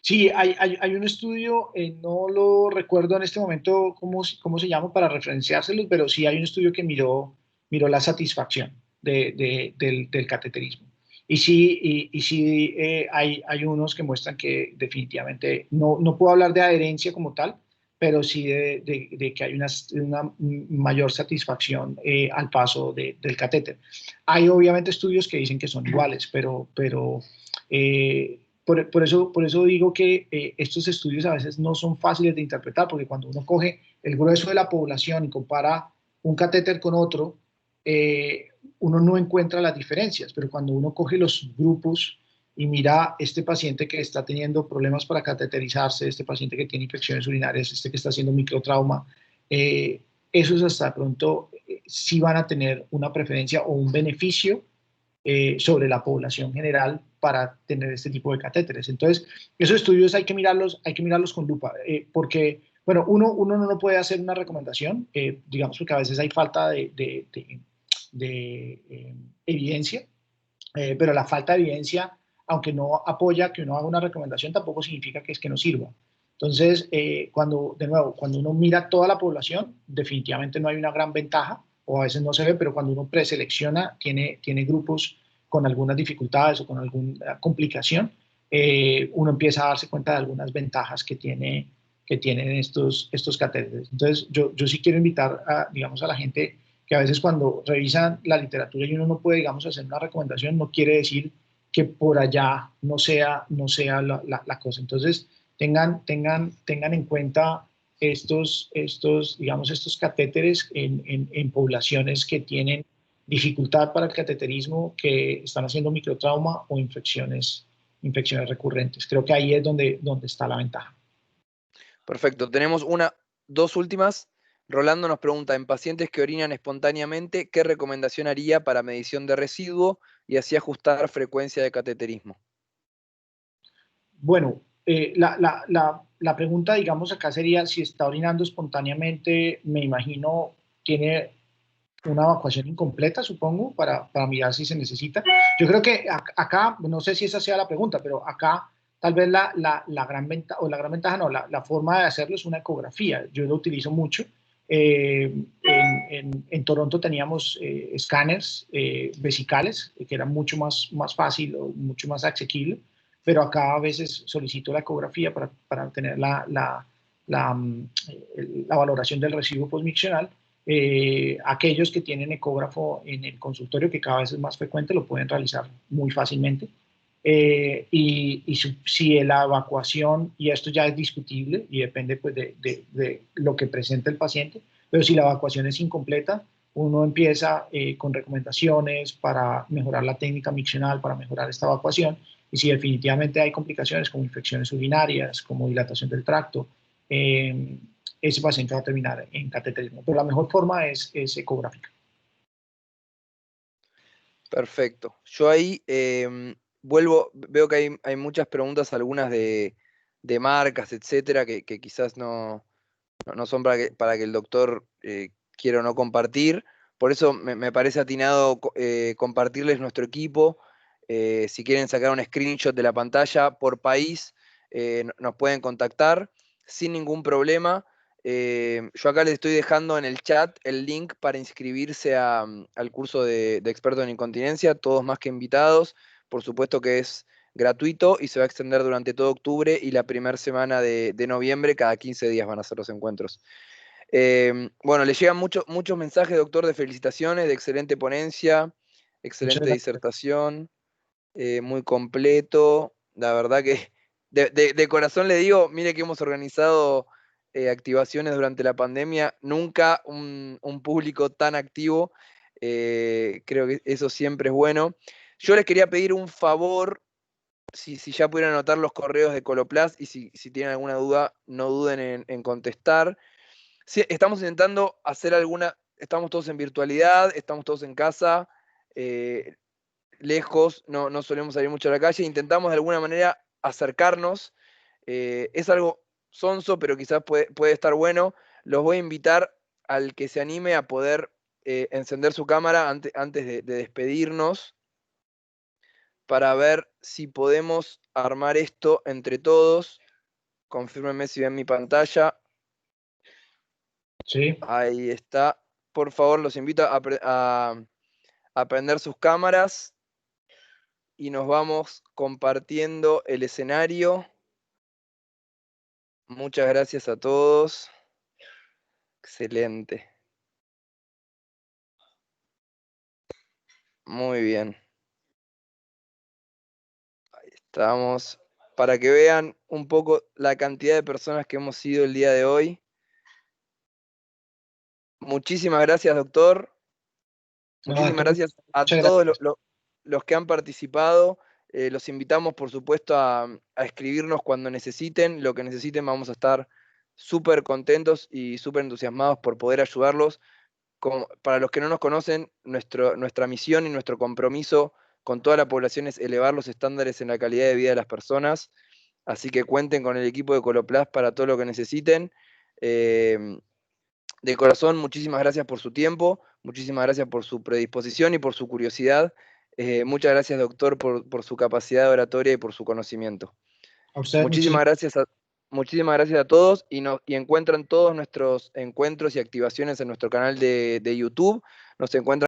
Sí, hay un estudio, no lo recuerdo en este momento cómo se llama para referenciárselo, pero sí hay un estudio que miró la satisfacción del cateterismo. Y sí, y sí hay unos que muestran que definitivamente, no puedo hablar de adherencia como tal, pero sí de que hay una mayor satisfacción al paso del catéter. Hay obviamente estudios que dicen que son iguales, pero por eso digo que estos estudios a veces no son fáciles de interpretar, porque cuando uno coge el grueso de la población y compara un catéter con otro, uno no encuentra las diferencias, pero cuando uno coge los grupos y mira este paciente que está teniendo problemas para cateterizarse, este paciente que tiene infecciones urinarias, este que está haciendo microtrauma, esos hasta pronto sí van a tener una preferencia o un beneficio sobre la población general para tener este tipo de catéteres. Entonces, esos estudios hay que mirarlos con lupa, porque, bueno, uno no puede hacer una recomendación, digamos, porque a veces hay falta de evidencia, pero la falta de evidencia, aunque no apoya que uno haga una recomendación, tampoco significa que es que no sirva. Entonces, de nuevo, cuando uno mira toda la población, definitivamente no hay una gran ventaja, o a veces no se ve, pero cuando uno preselecciona, tiene grupos con algunas dificultades o con alguna complicación, uno empieza a darse cuenta de algunas ventajas que tienen estos catéteres. Entonces, yo sí quiero invitar digamos, a la gente que a veces cuando revisan la literatura y uno no puede, digamos, hacer una recomendación, no quiere decir que por allá no sea la cosa. Entonces, tengan en cuenta digamos, estos catéteres en poblaciones que tienen dificultad para el cateterismo, que están haciendo microtrauma o infecciones recurrentes. Creo que ahí es donde está la ventaja. Perfecto. Tenemos dos últimas. Rolando nos pregunta, en pacientes que orinan espontáneamente, ¿qué recomendación haría para medición de residuo y así ajustar frecuencia de cateterismo? Bueno, la pregunta, digamos, acá sería si está orinando espontáneamente, me imagino, tiene una evacuación incompleta, supongo, para mirar si se necesita. Yo creo que acá, no sé si esa sea la pregunta, pero acá tal vez la gran ventaja, o la gran ventaja no, la forma de hacerlo es una ecografía. Yo lo utilizo mucho. En Toronto teníamos escáneres vesicales, que era mucho más fácil o mucho más asequible, pero acá a veces solicito la ecografía para tener la valoración del residuo postmiccional. Aquellos que tienen ecógrafo en el consultorio, que cada vez es más frecuente, lo pueden realizar muy fácilmente. Si la evacuación, y esto ya es discutible y depende pues, de lo que presenta el paciente, pero si la evacuación es incompleta, uno empieza con recomendaciones para mejorar la técnica miccional, para mejorar esta evacuación, y si definitivamente hay complicaciones como infecciones urinarias, como dilatación del tracto, ese paciente va a terminar en cateterismo. Pero la mejor forma es ecográfica. Perfecto. Yo ahí vuelvo, veo que hay muchas preguntas, algunas de marcas, etcétera, que quizás no son para que el doctor quiera o no compartir. Por eso me parece atinado compartirles nuestro equipo. Si quieren sacar un screenshot de la pantalla por país, nos pueden contactar sin ningún problema. Yo acá les estoy dejando en el chat el link para inscribirse al curso de experto en incontinencia, todos más que invitados. Por supuesto que es gratuito y se va a extender durante todo octubre y la primera semana de noviembre, cada 15 días van a ser los encuentros. Bueno, le llegan muchos mensajes, doctor, de felicitaciones, de excelente ponencia, excelente disertación, muy completo. La verdad que de corazón le digo, mire que hemos organizado activaciones durante la pandemia, nunca un público tan activo. Creo que eso siempre es bueno. Yo les quería pedir un favor, si ya pudieran anotar los correos de Coloplast y si tienen alguna duda, no duden en contestar. Sí, estamos intentando hacer estamos todos en virtualidad, estamos todos en casa, lejos, no solemos salir mucho a la calle, intentamos de alguna manera acercarnos. Es algo sonso, pero quizás puede estar bueno. Los voy a invitar al que se anime a poder encender su cámara antes de despedirnos, para ver si podemos armar esto entre todos. Confírmenme si ven mi pantalla. Sí. Ahí está. Por favor, los invito a prender sus cámaras y nos vamos compartiendo el escenario. Muchas gracias a todos. Excelente. Muy bien. Ahí estamos. Para que vean un poco la cantidad de personas que hemos sido el día de hoy. Muchísimas gracias, doctor. Muchísimas gracias a Muchas todos gracias. los que han participado. Los invitamos, por supuesto, a escribirnos cuando necesiten. Lo que necesiten, vamos a estar súper contentos y súper entusiasmados por poder ayudarlos. Para los que no nos conocen, nuestra misión y nuestro compromiso con toda la población es elevar los estándares en la calidad de vida de las personas. Así que cuenten con el equipo de Coloplast para todo lo que necesiten. De corazón, muchísimas gracias por su tiempo, muchísimas gracias por su predisposición y por su curiosidad. Muchas gracias, doctor, por su capacidad de oratoria y por su conocimiento. A ustedes Muchísimas gracias a todos y encuentran todos nuestros encuentros y activaciones en nuestro canal de YouTube. Nos encuentran